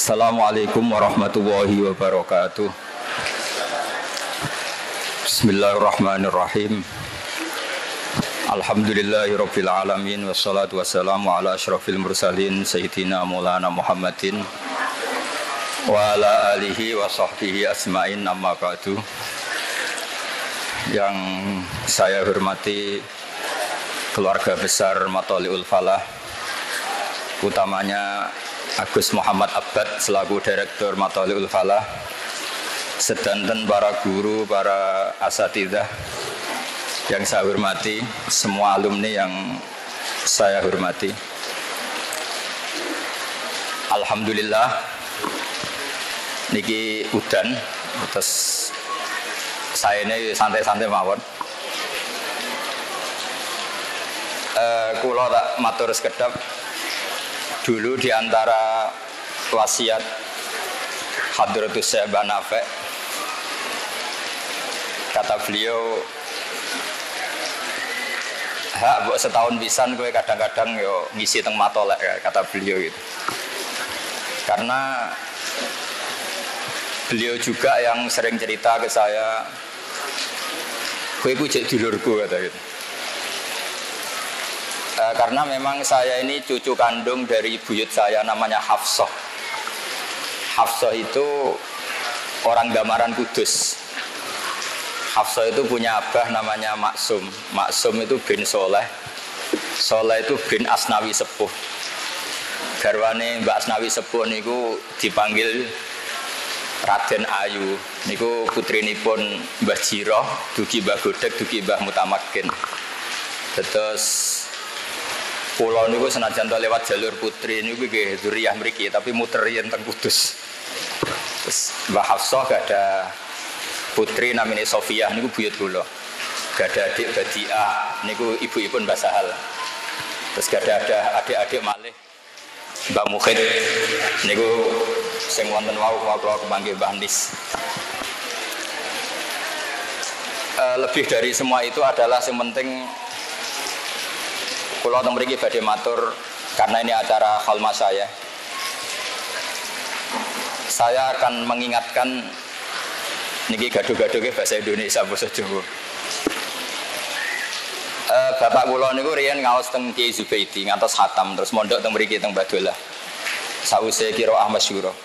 Assalamualaikum warahmatullahi wabarakatuh. Bismillahirrahmanirrahim. Alhamdulillahirabbil alamin wassalatu wassalamu ala asyrafil mursalin sayyidina Maulana Muhammadin wa ala alihi wa sahbihi asma'in, amma ba'du. Yang saya hormati keluarga besar Matholiul Falah, utamanya Agus Muhammad Abbad selaku Direktur Matholiul Falah, sedanten para guru, para asatidzah yang saya hormati, semua alumni yang saya hormati. Alhamdulillah niki udan, terus saya ini santai-santai mawon. Kula tak matur sekedap. Dulu di antara wasiat Hadratus Syekh Banafe, kata beliau, buat setahun pisan kowe kadang-kadang yo ngisi teng matolek, kata beliau gitu. Karena beliau juga yang sering cerita ke saya, kowe ku jek dulurku, kata gitu. Karena memang saya ini cucu kandung dari buyut saya, namanya Hafsah. Hafsah itu orang Gamaran Kudus. Hafsah itu punya abah namanya Maksum. Maksum itu bin Soleh. Soleh itu bin Asnawi Sepuh. Garwane Mbak Asnawi Sepuh niku dipanggil Raden Ayu. Niku putrinipun Mbah Jiroh, dugi Mbah Godek, dugi Mbah Mutamakin. Terus pulau niku senajan to lewat jalur putri niku nggih dzuriyah mriki, tapi muter yen teng Kudus. Terus Mbah Hafsah gak ada putri namanya Sofiyah niku buyut kula. Gak ada adik Badiah niku ibu-ibu Mbah Sahal. Terus gak ada adik-adik malih Mbah Mukhid niku sing wonten wau kula kepanggih Mbah Nis. Lebih dari semua itu adalah yang penting kula teng mriki badhe matur karena ini acara kholma saya. Saya akan mengingatkan niki gaduh-gaduh ke bahasa Indonesia basa Jawa. Bapak kula niku riyen ngaos teng Kiai Zubaidi ngantos khatam terus mondok teng mriki teng Badolah. Sawise qiraah masyhur.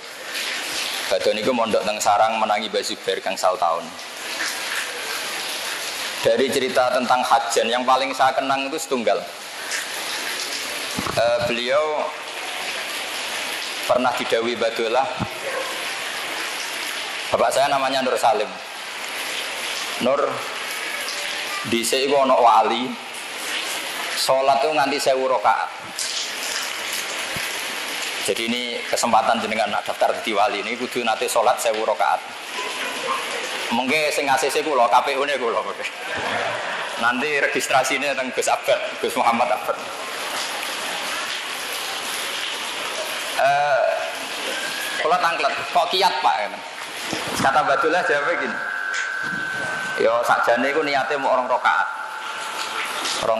Badhe niku mondok teng sarang menangi Mbah Zubair gangsal tahun. Dari cerita tentang hajan yang paling saya kenang itu setunggal. Beliau pernah didhawuhi Badolah, bapak saya namanya Nur Salim. Nur dhisik iku ana wali salat itu nganti 1000 rakaat. Jadi ini kesempatan jenengan nak daftar dadi wali ini kudu nate salat 1000 rakaat. Mengke sing ACC kula, KPU-ne kula. Nanti registrasine teng Gus Abbad, Gus Muhammad Abbad. Kalau tangklet, kok kiat Pak? Kata Badolah jawabnya gini, yo sakjane iku niate mau orang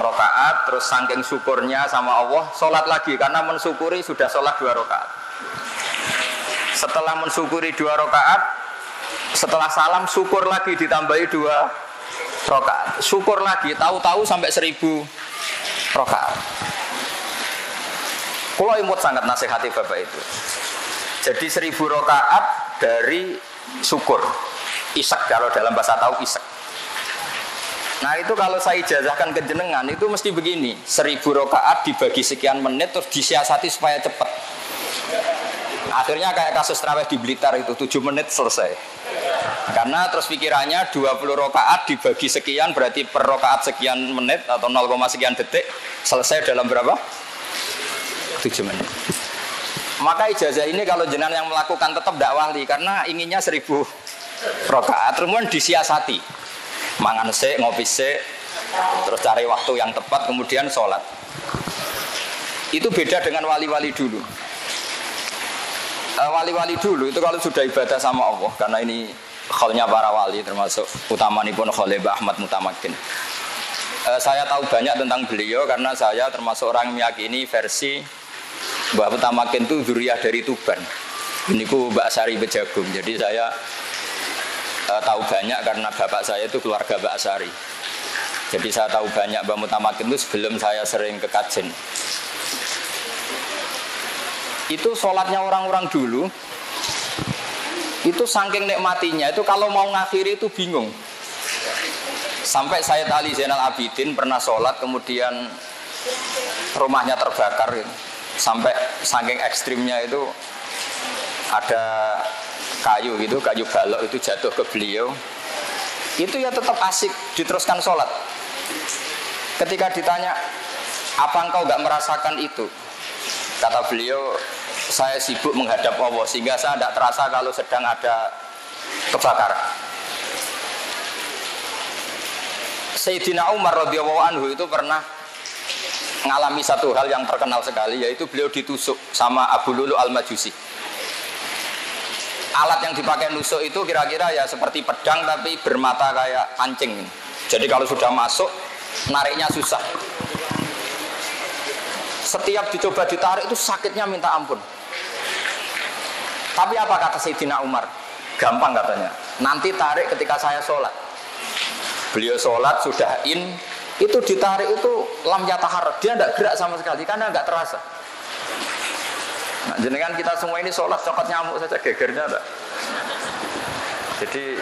rokaat, terus saking syukurnya sama Allah, sholat lagi karena mensyukuri sudah sholat 2 rakaat. Setelah mensyukuri 2 rakaat, setelah salam syukur lagi ditambahi 2 rakaat, syukur lagi, tahu-tahu sampai 1000 rakaat. Kalau imut sangat nasihati bapak itu. Jadi 1000 rakaat dari syukur. Isak kalau dalam bahasa tahu isak. Nah itu kalau saya ijazahkan ke jenengan itu mesti begini. 1000 rakaat dibagi sekian menit terus disiasati supaya cepat. Akhirnya kayak kasus tarawih di Blitar itu 7 menit selesai. Karena terus pikirannya 20 rakaat dibagi sekian berarti per rakaat sekian menit atau 0, sekian detik selesai dalam berapa? 7 menit. Maka ijazah ini kalau jenengan yang melakukan tetap tidak wali karena inginnya 1000 rakaat, kemudian disiasati. Mangan sik, ngopi sik, terus cari waktu yang tepat kemudian sholat. Itu beda dengan wali-wali dulu. Wali-wali dulu itu kalau sudah ibadah sama Allah, karena ini kholnya para wali termasuk utamanipun kholnya Mbah Ahmad Mutamakin. Saya tahu banyak tentang beliau karena saya termasuk orang yang meyakini versi Mbah Mutamakin itu dzuriyah dari Tuban. Ini ku Mbak Asari Bejagung. Jadi saya tahu banyak karena bapak saya itu keluarga Mbak Asari. Jadi saya tahu banyak Mbak Mutamakin itu sebelum saya sering ke kajen. Itu sholatnya orang-orang dulu, itu saking nikmatinya, itu kalau mau ngakhiri itu bingung. Sampai Sayyid Ali Zainal Abidin pernah sholat, kemudian rumahnya terbakar. Sampai saking ekstrimnya itu ada kayu gitu, kayu balok itu jatuh ke beliau. Itu ya tetap asik diteruskan sholat. Ketika ditanya, apa engkau gak merasakan itu? Kata beliau, saya sibuk menghadap Allah sehingga saya tidak terasa kalau sedang ada kebakaran. Sayyidina Umar radhiyallahu anhu itu pernah mengalami satu hal yang terkenal sekali, yaitu beliau ditusuk sama Abu Lulu Al-Majusi. Alat yang dipakai nusuk itu kira-kira ya seperti pedang tapi bermata kayak pancing. Jadi kalau sudah masuk, nariknya susah. Setiap dicoba ditarik itu sakitnya minta ampun. Tapi apa kata Sayyidina Umar? Gampang katanya. Nanti tarik ketika saya sholat. Beliau sholat sudah itu ditarik itu lam yatahar. Dia tidak gerak sama sekali karena nggak terasa. Nah, jenengan kita semua ini sholat cokot nyamuk saja gegernya enggak. Jadi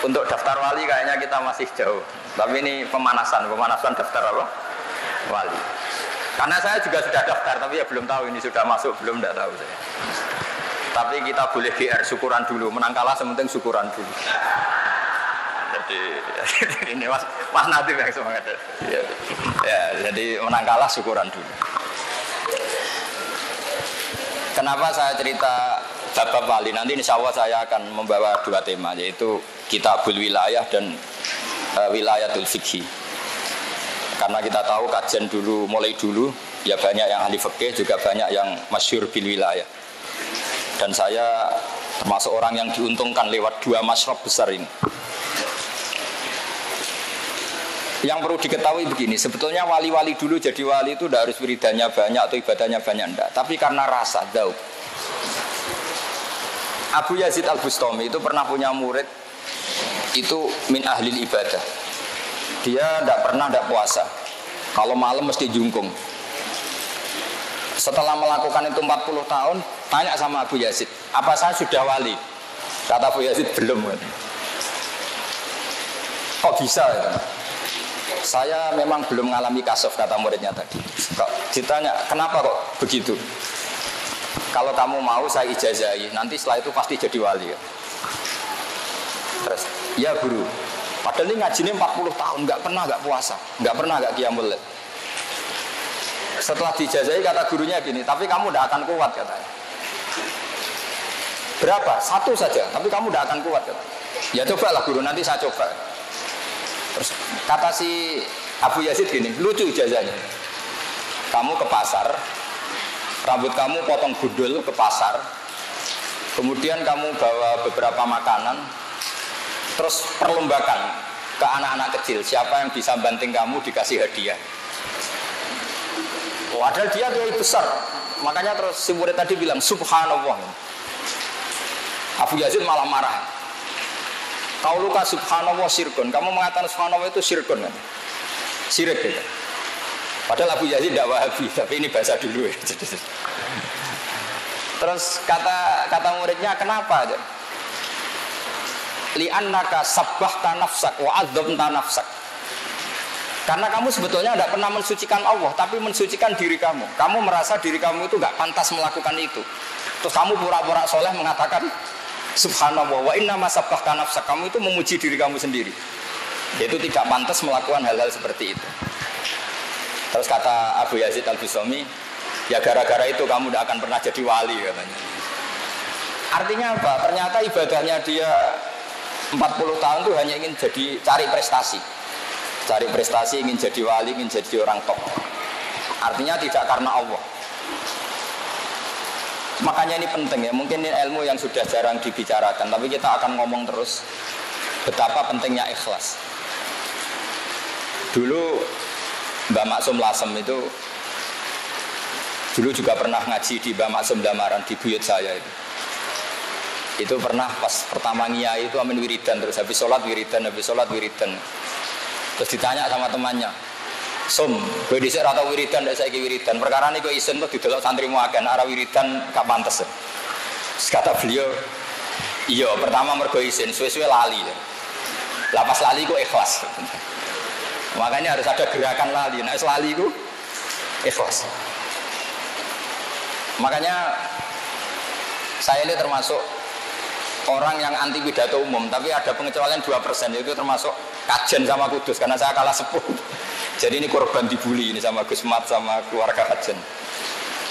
untuk daftar wali kayaknya kita masih jauh. Tapi ini pemanasan daftar apa? Wali. Karena saya juga sudah daftar, tapi ya belum tahu ini sudah masuk belum, tidak tahu saya. Tapi kita boleh GR, syukuran dulu. Menang kalah sementing syukuran dulu. Jadi ini Mas Nadim yang semangat. Ya, jadi menang kalah syukuran dulu. Kenapa saya cerita bab wali? Nanti insya Allah saya akan membawa dua tema, yaitu Kitabul Wilayah dan Wilayatul Fikhi. Karena kita tahu kajian dulu, mulai dulu ya banyak yang ahli fikih, juga banyak yang masyhur bil wilayah. Dan saya termasuk orang yang diuntungkan lewat dua masyrab besar ini. Yang perlu diketahui begini, sebetulnya wali-wali dulu jadi wali itu tidak harus wiridannya banyak atau ibadahnya banyak, enggak. Tapi karena rasa, dzauq. Abu Yazid Al-Bustami itu pernah punya murid, itu min ahlil ibadah. Dia tidak puasa. Kalau malam mesti jungkung. Setelah melakukan itu 40 tahun, tanya sama Abu Yazid, apa saya sudah wali? Kata Abu Yazid, belum. Kok bisa? Ya? Saya memang belum mengalami kasaf, kata muridnya tadi. Kok ditanya, kenapa kok begitu? Kalau kamu mau saya ijazahi, nanti setelah itu pasti jadi wali. Ya? Terus, ya guru. Padahal ini ngajinya 40 tahun, nggak pernah nggak puasa, nggak pernah nggak qiyamul lail. Setelah dijazahi kata gurunya gini, tapi kamu tidak akan kuat katanya. Berapa? Satu saja, tapi kamu tidak akan kuat katanya. Ya cobalah guru, nanti saya coba. Terus kata si Abu Yazid gini, lucu ijazahnya. Kamu ke pasar, rambut kamu potong gundul ke pasar, kemudian kamu bawa beberapa makanan, terus perlombakan ke anak-anak kecil, siapa yang bisa banting kamu dikasih hadiah. Padahal dia kiai besar, makanya terus si murid tadi bilang subhanallah. Abu Yazid malah marah. Qauluka subhanallah syirkun, kamu mengatakan subhanallah itu syirkun kan? Syirik gitu. Padahal Abu Yazid tidak Wahabi, tapi ini bahasa dulu ya. Terus kata muridnya, kenapa? Li'annaka sabbahta nafsak wa 'adzamta nafsak. Karena kamu sebetulnya tidak pernah mensucikan Allah, tapi mensucikan diri kamu. Kamu merasa diri kamu itu nggak pantas melakukan itu. Terus kamu pura-pura soleh mengatakan subhanallah wa inna ma sabbahta nafsak. Kamu itu memuji diri kamu sendiri. Itu tidak pantas melakukan hal-hal seperti itu. Terus kata Abu Yazid Al-Bustami, ya gara-gara itu kamu tidak akan pernah jadi wali katanya. Artinya apa? Ternyata ibadahnya dia 40 tahun itu hanya ingin cari prestasi. Cari prestasi, ingin jadi wali, ingin jadi orang top. Artinya tidak karena Allah. Makanya ini penting ya, mungkin ini ilmu yang sudah jarang dibicarakan, tapi kita akan ngomong terus betapa pentingnya ikhlas. Dulu Mbak Maksum Lasem itu dulu juga pernah ngaji di Mbak Maksum Damaran di buyut saya itu. Itu pernah pas pertama ngiyai itu amin wiridan, terus habis sholat wiridan. Terus ditanya sama temannya, Som, gue disik rata wiridan, tidak saya wiridan. Perkara ini gue isen tuh didelok santri muakan, arah wiridan gak pantes. Terus kata beliau, iya pertama mergo isen, suwe-suwe lali. Lapas lali gue ikhlas. Makanya harus ada gerakan lali. Nah lali gue ikhlas. Makanya saya ini termasuk orang yang anti pidato umum, tapi ada pengecualian 2%, itu termasuk kajen sama kudus karena saya kalah sepuh. Jadi ini korban dibully ini sama Gus Mat sama keluarga kajen.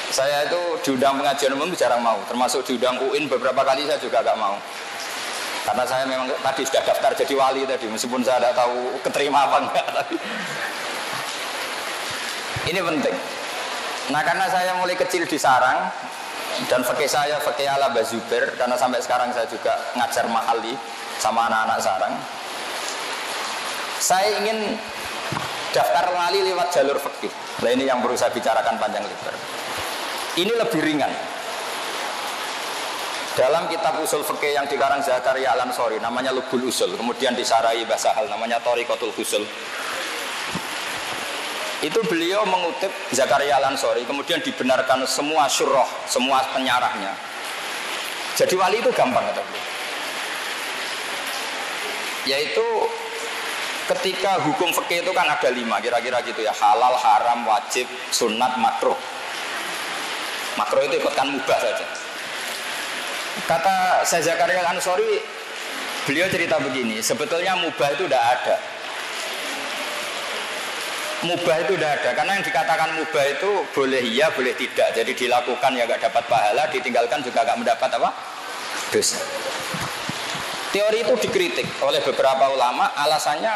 Saya itu diundang pengajian umum jarang mau, termasuk diundang UIN beberapa kali saya juga gak mau. Karena saya memang tadi sudah daftar jadi wali tadi, meskipun saya tidak tahu keterima apa enggak. Tapi ini penting. Nah karena saya mulai kecil di sarang, dan fakih saya fakih ala Bazuber, karena sampai sekarang saya juga ngajar mahali sama anak-anak sarang. Saya ingin daftar wali lewat jalur fakih. Nah ini yang perlu saya bicarakan panjang lebar. Ini lebih ringan. Dalam kitab usul fikih yang dikarang Zakaria Al-Ansori namanya Lubul Usul, kemudian disarai Basahal namanya Thariqatul Usul. Itu beliau mengutip Zakaria Al-Ansori, kemudian dibenarkan semua syurah, semua penyarahnya. Jadi wali itu gampang kata beliau. Yaitu ketika hukum fikih itu kan ada 5 kira-kira gitu ya, halal, haram, wajib, sunat, makruh. Makruh itu ikutkan mubah saja. Kata saya Zakaria Al-Ansori, beliau cerita begini, sebetulnya mubah itu tidak ada. Mubah itu tidak ada, karena yang dikatakan mubah itu boleh iya, boleh tidak. Jadi dilakukan ya gak dapat pahala, ditinggalkan juga gak mendapat apa? Dosa. Teori itu dikritik oleh beberapa ulama, alasannya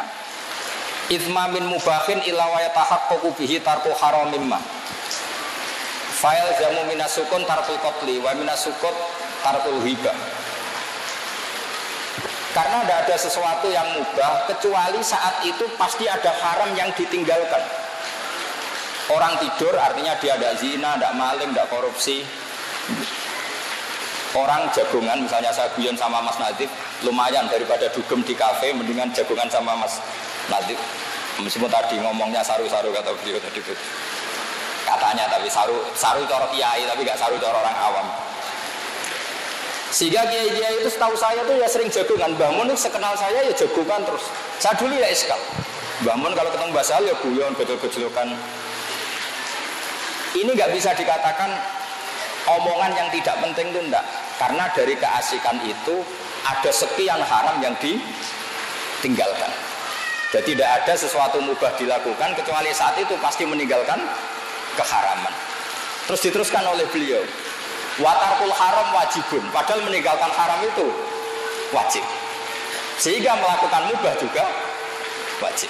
ithma min mubahin illa wa yatahaqqaqu bihi tarku haramin ma. Fa'il jamu minasukun tarkul qatli wa minasukut tarkul hibah. Karena tidak ada sesuatu yang mubah kecuali saat itu pasti ada haram yang ditinggalkan. Orang tidur artinya dia tidak zina, tidak maling, tidak korupsi. Orang jagongan, misalnya saya guyon sama Mas Nadif, lumayan daripada dugem di kafe, mendingan jagongan sama Mas Nadif. Meskipun tadi ngomongnya saru-saru kata beliau tadi, katanya tapi saru cara kiai tapi gak saru cara orang awam. Sehingga kiai-kiai itu setahu saya tuh ya sering jagongan. Mbah Mun sekenal saya ya jagongan terus. Saya dulu ya iskal. Mbah Mun kalau ketemu Mbah Sal ya guyon, gejol-gejolokan. Ini nggak bisa dikatakan omongan yang tidak penting itu enggak. Karena dari keasikan itu ada sekian haram yang ditinggalkan. Jadi tidak ada sesuatu mubah dilakukan kecuali saat itu pasti meninggalkan keharaman. Terus diteruskan oleh beliau, watarkul haram wajibun, padahal meninggalkan haram itu wajib. Sehingga melakukan mubah juga wajib.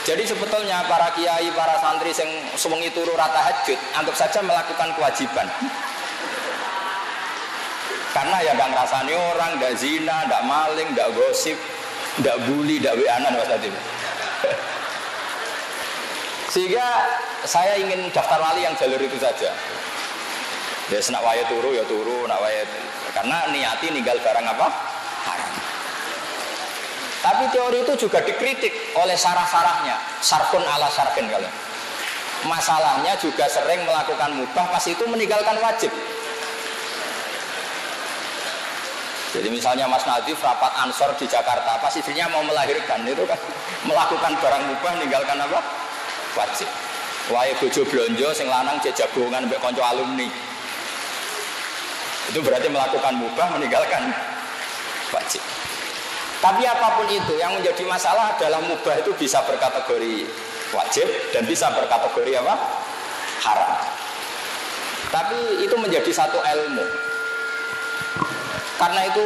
Jadi sebetulnya para kiai, para santri yang sewengi turu rata tahajud, anggap saja melakukan kewajiban. Karena ya gak ngerasani orang, gak zina, gak maling, gak gosip, gak bully, gak weanan maksudnya. Sehingga saya ingin daftar wali yang jalur itu saja. Ya senak waya turu ya turu, nak waya karena niati ninggal barang apa? Haram. Tapi teori itu juga dikritik oleh sarah-sarahnya, sarkun ala sarkin kalian. Masalahnya juga sering melakukan mubah pas itu meninggalkan wajib. Jadi misalnya Mas Nadif rapat ansor di Jakarta, pas istrinya mau melahirkan itu kan melakukan barang mubah meninggalkan apa? Wajib. Wae bojo blonjo sing lanang jagongan mbek kanca alumni. Itu berarti melakukan mubah meninggalkan wajib. Tapi apapun itu yang menjadi masalah adalah mubah itu bisa berkategori wajib dan bisa berkategori apa? Haram. Tapi itu menjadi satu ilmu. Karena itu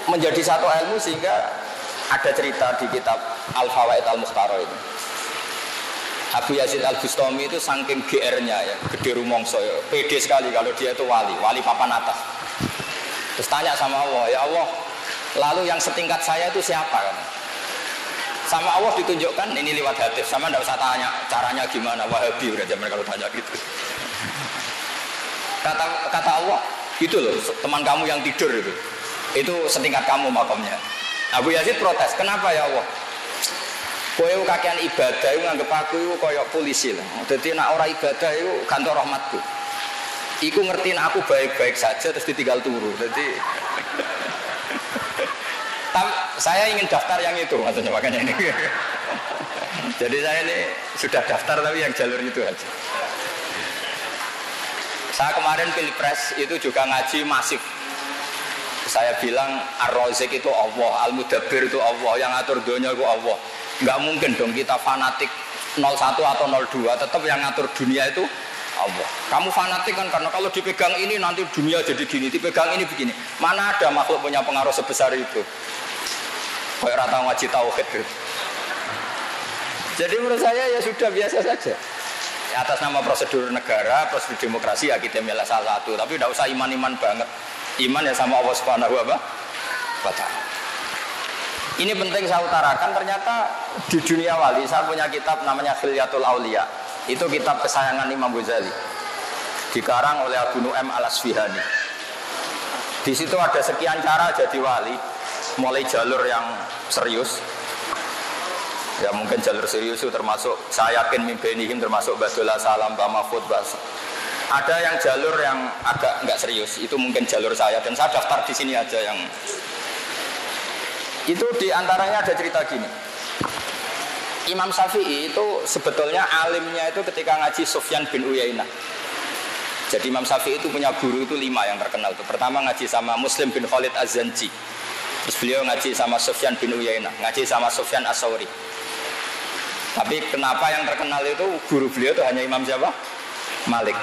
menjadi satu ilmu sehingga ada cerita di kitab Al-Fawaid Al-Mukhtarah itu. Abu Yazid Al-Bustami itu saking GR-nya ya, gede rumongso ya, pede sekali kalau dia itu wali papan atas. Terus tanya sama Allah, ya Allah, lalu yang setingkat saya itu siapa kan? Sama Allah ditunjukkan ini lewat hadis, sama enggak usah tanya caranya gimana, Wahabi udah zaman kalau tanya gitu. Kata Allah, gitu loh, teman kamu yang tidur itu. Itu setingkat kamu makomnya. Abu Yazid protes, kenapa ya Allah? Kowe kakean ibadah itu nganggep aku itu koyok polisi lah. Jadi nak ora ibadah itu kantor rahmatku. Iku ngertiin aku baik-baik saja terus ditinggal turu. Jadi saya ingin daftar yang itu maksudnya makanya ini. Jadi saya ini sudah daftar tapi yang jalur itu aja. Saya kemarin pilpres itu juga ngaji masif. Saya bilang Ar-Razik itu Allah, Al-Mudabbir itu Allah, yang ngatur dunia itu Allah. Nggak mungkin dong kita fanatik 01 atau 02, tetap yang ngatur dunia itu Allah. Kamu fanatik kan karena kalau dipegang ini nanti dunia jadi gini, dipegang ini begini. Mana ada makhluk punya pengaruh sebesar itu? Kayak rata ngaji tauhid gitu. Jadi menurut saya ya sudah biasa saja. Atas nama prosedur negara, prosedur demokrasi ya kita milih salah satu. Tapi tidak usah iman-iman banget. Iman ya sama Allah Subhanahu wa ta'ala. Ini penting saya utarakan, ternyata di dunia wali saya punya kitab namanya Khilyatul Auliya. Itu kitab kesayangan Imam Ghazali. Dikarang oleh Abu Nu'aim Al-Asfihani. Di situ ada sekian cara jadi wali, mulai jalur yang serius. Ya mungkin jalur serius itu termasuk saya yakin mimbenihim termasuk Badullah Salam, Mbak Mahfud, ada yang jalur yang agak enggak serius, itu mungkin jalur saya dan saya daftar di sini aja yang itu diantaranya ada cerita gini. Imam Syafi'i itu sebetulnya alimnya itu ketika ngaji Sufyan bin Uyainah. Jadi Imam Syafi'i itu punya guru itu 5 yang terkenal tuh. Pertama ngaji sama Muslim bin Khalid Az-Zanji. Terus beliau ngaji sama Sufyan bin Uyainah, ngaji sama Sufyan As-Sawri. Tapi kenapa yang terkenal itu guru beliau itu hanya Imam siapa? Malik.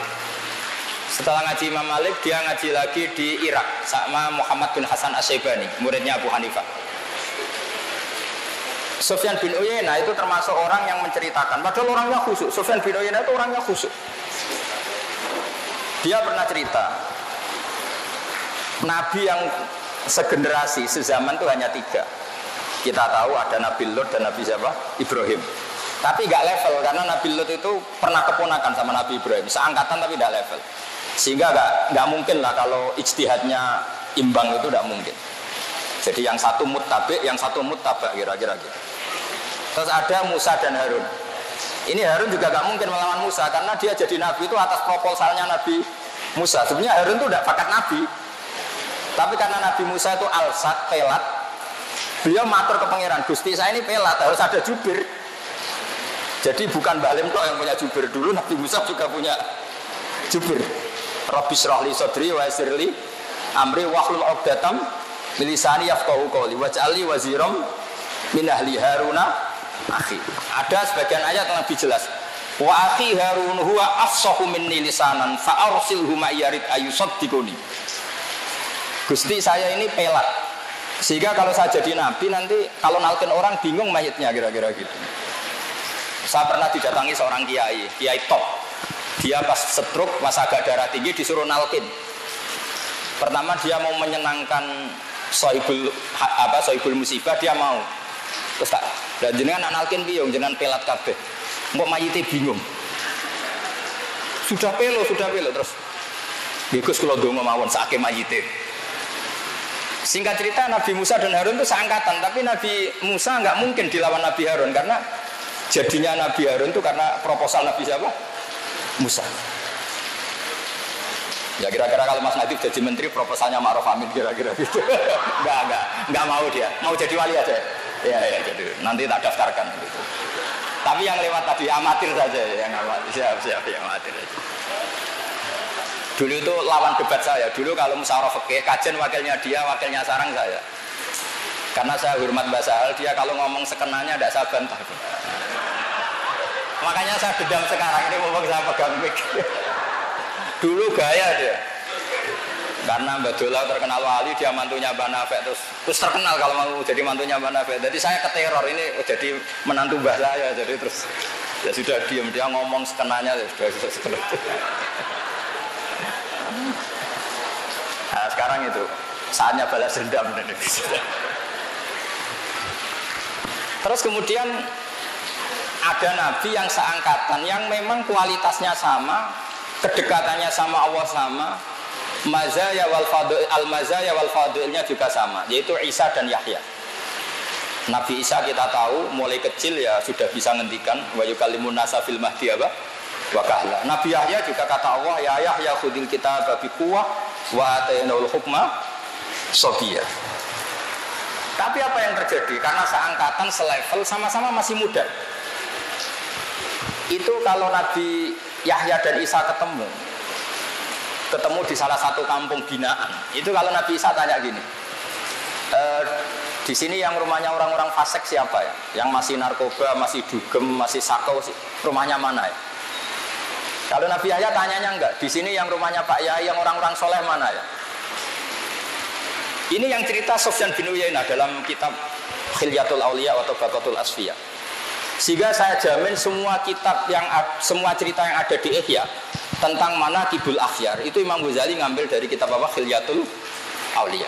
Setelah ngaji Imam Malik, dia ngaji lagi di Irak sama Muhammad bin Hasan Asy-Syaibani, muridnya Abu Hanifah. Sufyan bin Uyainah itu termasuk orang yang menceritakan, padahal orangnya khusyuk. Sufyan bin Uyainah itu orangnya khusyuk. Dia pernah cerita, Nabi yang segenerasi, sezaman itu hanya 3. Kita tahu ada Nabi Lut dan Nabi siapa? Ibrahim. Tapi nggak level, karena Nabi Lut itu pernah keponakan sama Nabi Ibrahim, seangkatan tapi nggak level. Sehingga nggak mungkin lah kalau ijtihadnya imbang itu nggak mungkin. Jadi yang satu muttabi, yang satu muttaba kira-kira gitu. Terus ada Musa dan Harun. Ini Harun juga nggak mungkin melawan Musa karena dia jadi nabi itu atas proposalnya Nabi Musa. Sebenarnya Harun itu tidak bakat nabi. Tapi karena Nabi Musa itu alsat, pelat, beliau matur ke pangeran, Gusti saya ini pelat, harus ada jubir. Jadi bukan Balim kok yang punya jubir, dulu Nabi Musa juga punya jubir. Rabbi shrah li sadri wa yassir li amri wahlul 'uqdatam min lisani yafqahu qawli waj'alni waziram min ahli Haruna akhi. Ada sebagian ayat yang lebih jelas. Wa akhi Harun huwa afsahu minni lisanan fa arsilhu ma yarid ayusaddiquni. Gusti saya ini pelat. Sehingga kalau saya jadi nabi nanti kalau nalkin orang bingung mayitnya kira-kira gitu. Saya pernah didatangi seorang kiai top. Dia pas stroke, pas agak darah tinggi disuruh nalkin. Pertama dia mau menyenangkan sohibul musibah, dia mau. Terus tak, dan jenengan anak nalkin piye jenengan pelat kabeh. Mbok mayite bingung. Sudah pelo terus. Gus kula ndonga mawon sakake mayite. Singkat cerita Nabi Musa dan Harun itu seangkatan, tapi Nabi Musa nggak mungkin dilawan Nabi Harun karena jadinya Nabi Harun itu karena proposal Nabi siapa? Musa. Ya kira-kira kalau Mas Nadif jadi menteri proposalnya Ma'ruf Amin kira-kira gitu. Enggak mau dia. Mau jadi wali aja. Ya jadi nanti tak daftarkan gitu. Tapi yang lewat tadi amatir saja yang amatir. Siap yang amatir aja. Dulu itu lawan debat saya. Dulu kalau musyawarah fikih, kajian wakilnya dia, wakilnya sarang saya. Karena saya hormat Mbak Sahal, dia kalau ngomong sekenanya tidak saya bantah. Makanya saya dendam sekarang ini ngomong saya pegang mic. Dulu gaya dia. Karena Mbak Dola terkenal wali, dia mantunya Mbak Nafek terus terkenal kalau mau jadi mantunya Mbak Nafek. Jadi saya keteror ini jadi menantu Mbah saya. Jadi terus ya sudah diam, dia ngomong sekenanya ya sudah seperti. Nah sekarang itu saatnya balas dendam. Terus kemudian ada nabi yang seangkatan yang memang kualitasnya sama, kedekatannya sama Allah sama, mazaya wal fadil, al mazaya wal fadilnya juga sama, yaitu Isa dan Yahya. Nabi Isa kita tahu mulai kecil ya sudah bisa ngendikan wa yukallimun nasa fil mahdi wa kahla. Nabi Yahya juga kata Allah, ya Yahya khudil kitaba bi quwwah wa atainaul hukma sabiyya. Tapi apa yang terjadi? Karena seangkatan, selevel, sama-sama masih muda. Itu kalau Nabi Yahya dan Isa ketemu di salah satu kampung binaan. Itu kalau Nabi Isa tanya gini, di sini yang rumahnya orang-orang fasik siapa ya? Yang masih narkoba, masih dugem, masih sakau, rumahnya mana ya? Kalau Nabi Yahya tanyanya enggak, di sini yang rumahnya Pak Yai, yang orang-orang soleh mana ya? Ini yang cerita Sufyan bin Uyainah dalam kitab Khilyatul Auliya atau Baqatul Asfiya. Sehingga saya jamin semua cerita yang ada di Ihya tentang manaqibul akhyar itu Imam Ghazali ngambil dari kitab apa? Khilyatul Auliya.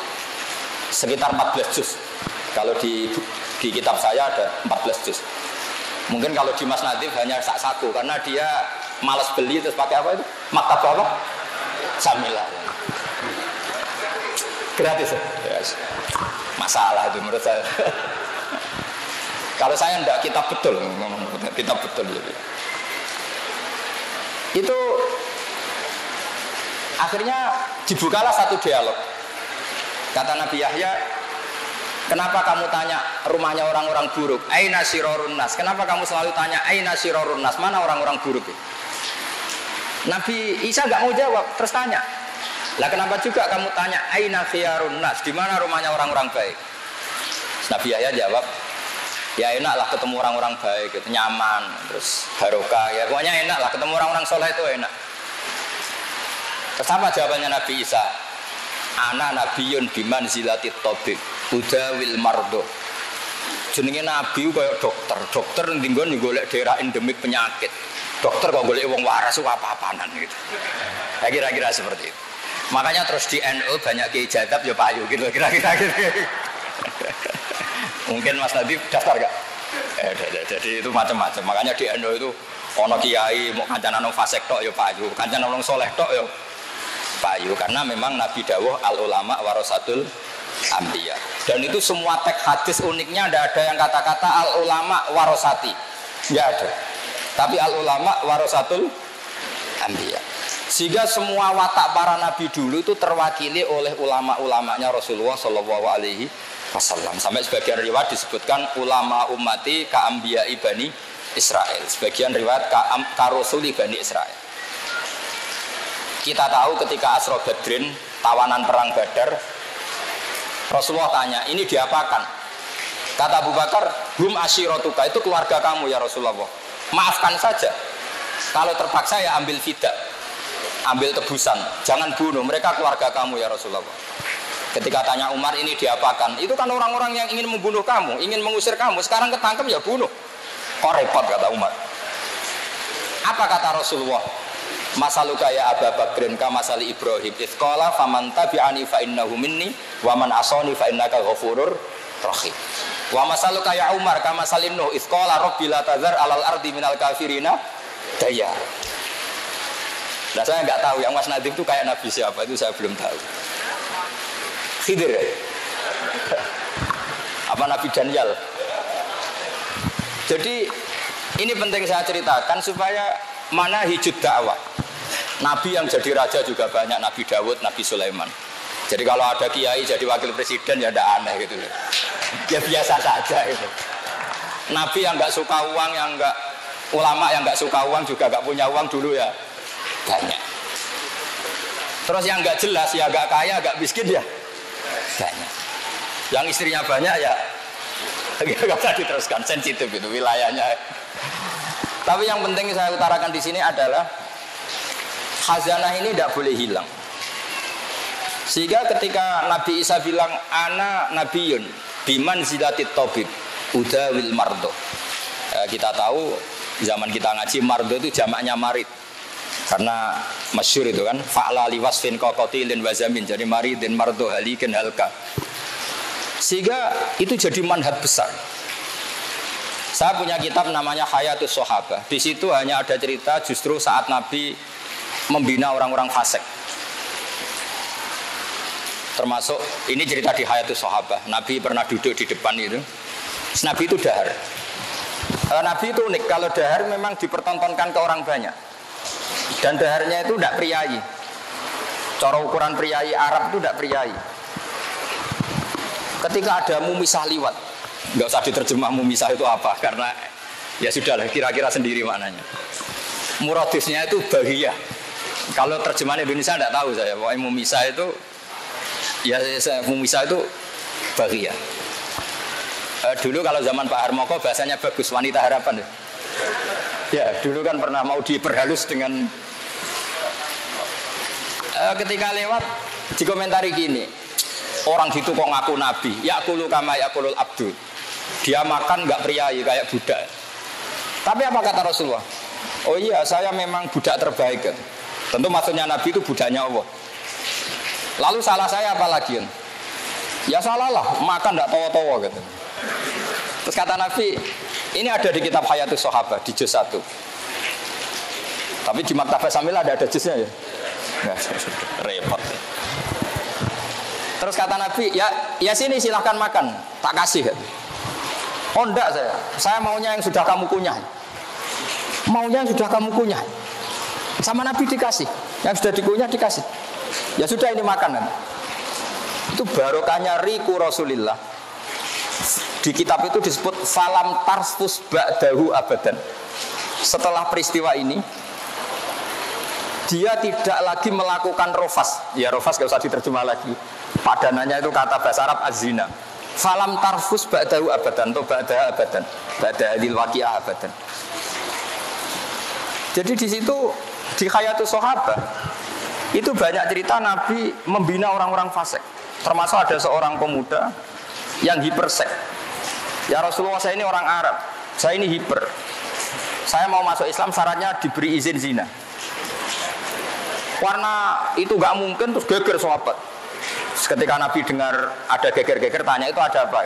Sekitar 14 juz. Kalau di kitab saya ada 14 juz. Mungkin kalau di Mas Nadif hanya saku karena dia malas beli terus pakai apa itu? Maktab apa? Samilah. Gratis ya? Yes. Masalah itu menurut saya. Kalau saya enggak, kitab betul. Kitab betul. Itu akhirnya dibukalah satu dialog. Kata Nabi Yahya, kenapa kamu tanya rumahnya orang-orang buruk? Aina sirorun nas. Kenapa kamu selalu tanya aina sirorun nas? Mana orang-orang buruk? Nabi Isa nggak mau jawab, terus tanya. Lah kenapa juga kamu tanya aina khiyarun nas? Di mana rumahnya orang-orang baik? Nabi Yahya jawab, ya enaklah ketemu orang-orang baik, gitu, nyaman, terus barokah. Ya pokoknya enaklah ketemu orang-orang soleh itu enak. Terus apa jawabannya Nabi Isa? Ana nabiyun biman zilatit tabib udawil mardo. Jenenge nabi kaya dokter. Dokter ning nggon golek daerah endemik penyakit. Dokter kok golek wong waras apa-apanan gitu. Ya kira-kira seperti itu. Makanya terus di NU banyak kiai jadab ya payu gitu kira-kira gitu. Mungkin Mas Nadif daftar gak? Jadi itu macam-macam. Makanya di NU itu ono kiai mau kancanan wong fasik tok ya payu, kancanan wong soleh tok ya payu, karena memang Nabi dawuh al ulama warasatul anbiya. Dan itu semua teks hadis uniknya tidak ada yang kata-kata al ulama warasati, tidak ada. Tapi al ulama warasatul anbiya. Sehingga semua watak para nabi dulu itu terwakili oleh ulama-ulamanya Rasulullah Shallallahu Alaihi Wasallam. Sampai sebagian riwayat disebutkan ulama ummati ka anbiya ibani Israel. Sebagian riwayat ka rasuli bani Israel. Kita tahu ketika Asra Badrin, tawanan perang Badar, Rasulullah tanya, ini diapakan? Kata Abu Bakar, hum asyiratuka, itu keluarga kamu ya Rasulullah. Maafkan saja. Kalau terpaksa ya ambil fida, ambil tebusan, jangan bunuh, mereka keluarga kamu ya Rasulullah. Ketika tanya Umar, ini diapakan? Itu kan orang-orang yang ingin membunuh kamu, ingin mengusir kamu, sekarang ketangkep ya bunuh. Kok repot, kata Umar. Apa kata Rasulullah? Masaluka ya Abu Bakrin ka masali Ibrahim itqala faman tabi'ani fa innahu minni wa man asani fa innaka ghafurur rahim. Wa masaluka ya Umar ka masalin Nuh itqala rabbi la tazar alal ardi minal kafirina daya. Nah saya enggak tahu yang Mas Nadim itu kayak nabi siapa, itu saya belum tahu. Khidir ya? Apa Nabi Daniel? Jadi ini penting saya ceritakan supaya mana hijud dakwah. Nabi yang jadi raja juga banyak, Nabi Dawud, Nabi Sulaiman. Jadi kalau ada kiai jadi wakil presiden ya tidak aneh gitu. Ya biasa saja gitu. Nabi yang nggak suka uang, yang nggak ulama yang nggak suka uang juga nggak punya uang dulu ya banyak. Terus yang nggak jelas ya nggak kaya, nggak miskin ya banyak. Yang istrinya banyak ya nggak usah diteruskan, sensitif itu wilayahnya. Tapi yang penting saya utarakan di sini adalah khazanah ini tidak boleh hilang. Sehingga ketika Nabi Isa bilang ana nabiyun biman zilatit tabib udawil mardo, kita tahu zaman kita ngaji mardo itu jamaknya marid, karena masyhur itu kan fa'la liwasfin qatilin wazamin, jadi maridin mardo halikin halka. Sehingga itu jadi manhaj besar. Saya punya kitab namanya Hayatus Sahabah. Di situ hanya ada cerita justru saat Nabi membina orang-orang fasik. Termasuk ini cerita di Hayatus Sahabah. Nabi pernah duduk di depan itu. Nabi itu dahar. Nabi itu unik. Kalau dahar memang dipertontonkan ke orang banyak. Dan daharnya itu tidak priayi. Cara ukuran priayi Arab itu tidak priayi. Ketika ada mumisah liwat, nggak usah diterjemah mumisah itu apa, karena ya sudahlah kira-kira sendiri maknanya. Muradisnya itu bahiyah. Kalau terjemahan Indonesia tidak tahu saya. Pokoknya mumisah itu ya mumisah itu bahiyah. Dulu kalau zaman Pak Harmoko bahasanya bagus, wanita harapan. Ya dulu kan pernah mau diperhalus dengan ketika lewat dikomentari gini, orang gitu kok ngaku nabi, yakulu kama yakulul abdu, dia makan nggak priayi kayak budak. Tapi apa kata Rasulullah? Oh iya, saya memang budak terbaik. Tentu maksudnya nabi itu budaknya Allah. Lalu salah saya apa lagi? Ya salah lah, makan nggak tawa-tawa gitu. Terus kata Nabi, ini ada di kitab Hayatus Sahabah di juz 1. Tapi di Maktabah Samila ada juznya ya. Nggak, repot. Terus kata Nabi, ya sini silahkan makan, tak kasih. Oh enggak saya maunya yang sudah kamu kunyah. Maunya yang sudah kamu kunyah. Sama Nabi dikasih, yang sudah dikunyah dikasih. Ya sudah ini makanan. Itu barokahnya riku Rasulillah. Di kitab itu disebut falam tarfus ba'dahu abadan. Setelah peristiwa ini, dia tidak lagi melakukan rofas. Ya rofas gak usah diterjemah lagi. Padanannya itu kata bahasa Arab az-zina. Falam tarfus ba'dahu abadan atau ba'daha abadan. Ba'daha hadil waqi'ah abadan. Jadi di situ di Hayatus Sahabah itu banyak cerita Nabi membina orang-orang fasik. Termasuk ada seorang pemuda yang hipersek. Ya Rasulullah, saya ini orang Arab, saya ini hiper. Saya mau masuk Islam syaratnya diberi izin zina. Karena itu gak mungkin, terus geger sahabat. Ketika Nabi dengar ada geger-geger, tanya itu ada apa?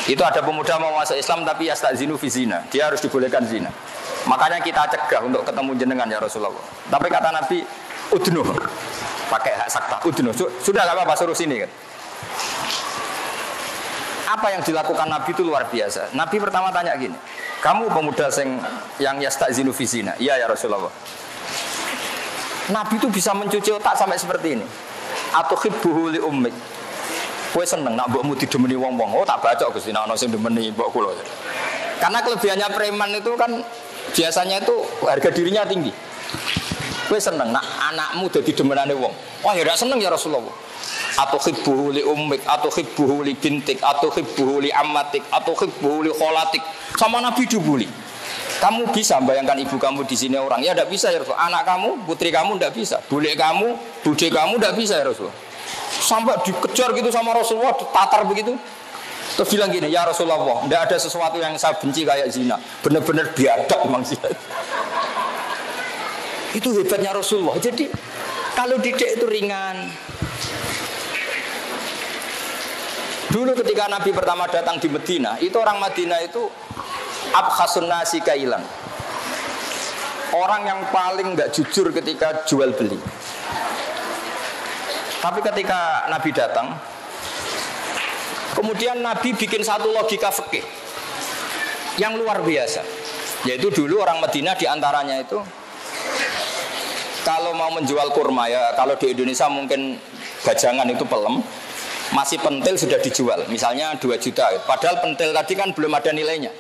Itu ada pemuda mau masuk Islam tapi yastazinu fi zina. Dia harus dibolehkan zina. Makanya kita cegah untuk ketemu jenengan ya Rasulullah. Tapi kata Nabi, udnuh, pakai hak sakta, udnuh. Sudah gak apa-apa, suruh sini kan. Apa yang dilakukan Nabi itu luar biasa. Nabi pertama tanya gini, kamu pemuda yang yastazinu fi zina? Iya ya Rasulullah. Nabi itu bisa mencuci otak sampai seperti ini. Atau hibbuhu li ummik. Kowe seneng nak mbokmu didemeni wong-wong. Oh tak baca Gusti nek ana sing demeni mbok kula. Karena kelebihannya preman itu kan biasanya itu harga dirinya tinggi. Kowe seneng nak anakmu dadi demenane wong. Wah ya ndak seneng ya Rasulullah. Atau hibbuhu li ummik, atau hibbuhu li bintik, atau hibbuhu li ammatik, atau hibbuhu li kholatik. Sama Nabi dibully. Kamu bisa bayangkan ibu kamu di sini orang? Ya tidak bisa ya Rasulullah. Anak kamu, putri kamu tidak bisa. Bule kamu, bude kamu tidak bisa ya Rasulullah. Sampai dikejar gitu sama Rasulullah, ditatar begitu. Terus bilang gini, ya Rasulullah, tidak ada sesuatu yang saya benci kayak zina. Benar-benar biadab memang sih. Itu hebatnya Rasulullah. Jadi kalau didik itu ringan. Dulu ketika Nabi pertama datang di Medina, itu orang Madinah itu abkhasun nasi kailan. Orang yang paling nggak jujur ketika jual beli. Tapi ketika Nabi datang, kemudian Nabi bikin satu logika fikih yang luar biasa. Yaitu dulu orang Madinah diantaranya itu kalau mau menjual kurma ya, kalau di Indonesia mungkin bajangan itu pelem. Masih pentil sudah dijual, misalnya 2 juta. Padahal pentil tadi kan belum ada nilainya.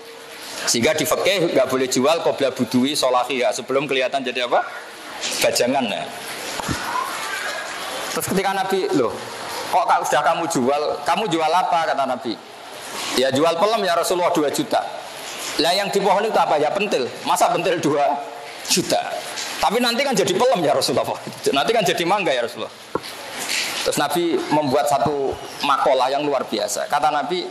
Sehingga di fikih nggak boleh jual qobla budui solahi ya, sebelum kelihatan jadi apa? Bajangan ya. Terus ketika Nabi, loh, kok sudah kamu jual apa? Kata Nabi. Ya jual pelem ya Rasulullah 2 juta. Lah yang di pohon itu apa? Ya pentil. Masa pentil 2 juta? Tapi nanti kan jadi pelem ya Rasulullah. Nanti kan jadi mangga ya Rasulullah. Terus Nabi membuat satu makalah yang luar biasa. Kata Nabi,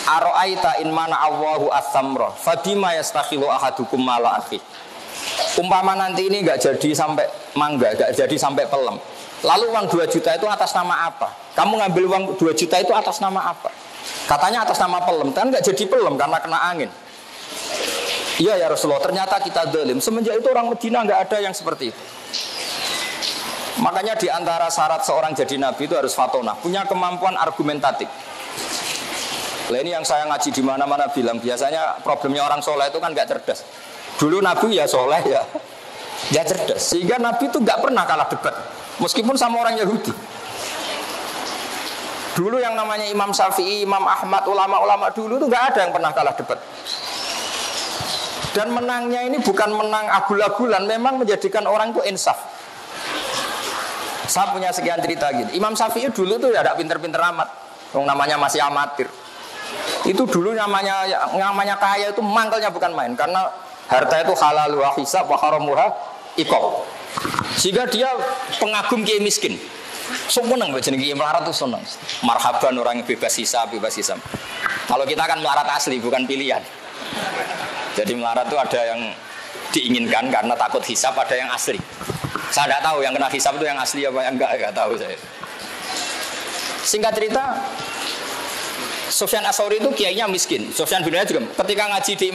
Aro'aita in mana Allahu as-samra fabima yastakhilu ahadukum mala akhi. Umpama nanti ini enggak jadi sampai mangga, enggak jadi sampai pelem. Lalu uang 2 juta itu atas nama apa? Kamu ngambil uang 2 juta itu atas nama apa? Katanya atas nama pelem, kan enggak jadi pelem karena kena angin. Iya ya Rasulullah, ternyata kita zalim. Semenjak itu orang Medina enggak ada yang seperti itu. Makanya di antara syarat seorang jadi nabi itu harus fatonah, punya kemampuan argumentatif. Lah ini yang saya ngaji di mana-mana bilang, biasanya problemnya orang soleh itu kan nggak cerdas. Dulu nabi ya soleh ya cerdas, sehingga nabi itu nggak pernah kalah debat, meskipun sama orang Yahudi. Dulu yang namanya Imam Syafi'i, Imam Ahmad, ulama-ulama dulu itu nggak ada yang pernah kalah debat. Dan menangnya ini bukan menang agul-agulan, memang menjadikan orang itu insaf. Saya punya sekian cerita gini. Imam Syafi'i dulu tuh ya tidak pinter-pinter amat, namanya masih amatir. Itu dulu namanya kaya itu mangkelnya bukan main, karena harta itu halal wa hisab wa haramuha iqab. Sehingga dia pengagum kiai miskin. Seneng jeneng kiai melarat tuh seneng. Marhaban orang yang bebas hisab, bebas hisab. Kalau kita kan melarat asli bukan pilihan. Jadi melarat itu ada yang diinginkan karena takut hisab, ada yang asli. Saya tidak tahu yang kena hisab itu yang asli apa yang enggak tahu saya. Singkat cerita, Sufyan Ats-Tsauri itu kiainya miskin. Sufyan bin Uyainah juga ketika ngaji di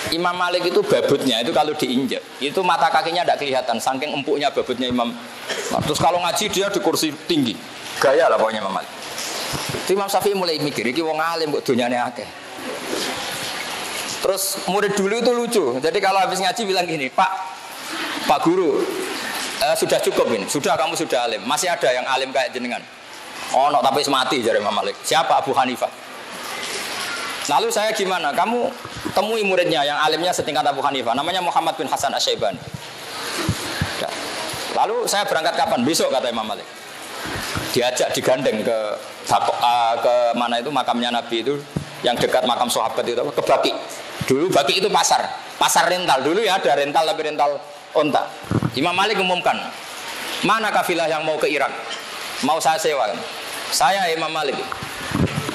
Imam Malik itu babutnya itu kalau diinjak itu mata kakinya tidak kelihatan saking empuknya babutnya Imam. Nah, terus kalau ngaji dia di kursi tinggi, gaya lah pokoknya Imam Malik. Itu Imam Syafi'i mulai mikir, iki wong alim kok donyane akeh. Terus murid dulu itu lucu. Jadi kalau habis ngaji bilang gini, Pak Guru, sudah cukup ini, kamu sudah alim. Masih ada yang alim kayak jenengan? Oh, no, tapi mati jari Imam Malik. Siapa? Abu Hanifah. Lalu saya gimana? Kamu temui muridnya yang alimnya setingkat Abu Hanifah, namanya Muhammad bin Hasan Asy-Syaibani. Lalu saya berangkat kapan? Besok kata Imam Malik. Diajak digandeng ke mana itu makamnya Nabi itu yang dekat makam sahabat itu ke Baqi. Dulu Baqi itu pasar rental dulu ya, ada rental tapi rental onta. Imam Malik umumkan, mana kafilah yang mau ke Irak? Mau saya sewa? Saya Imam Malik.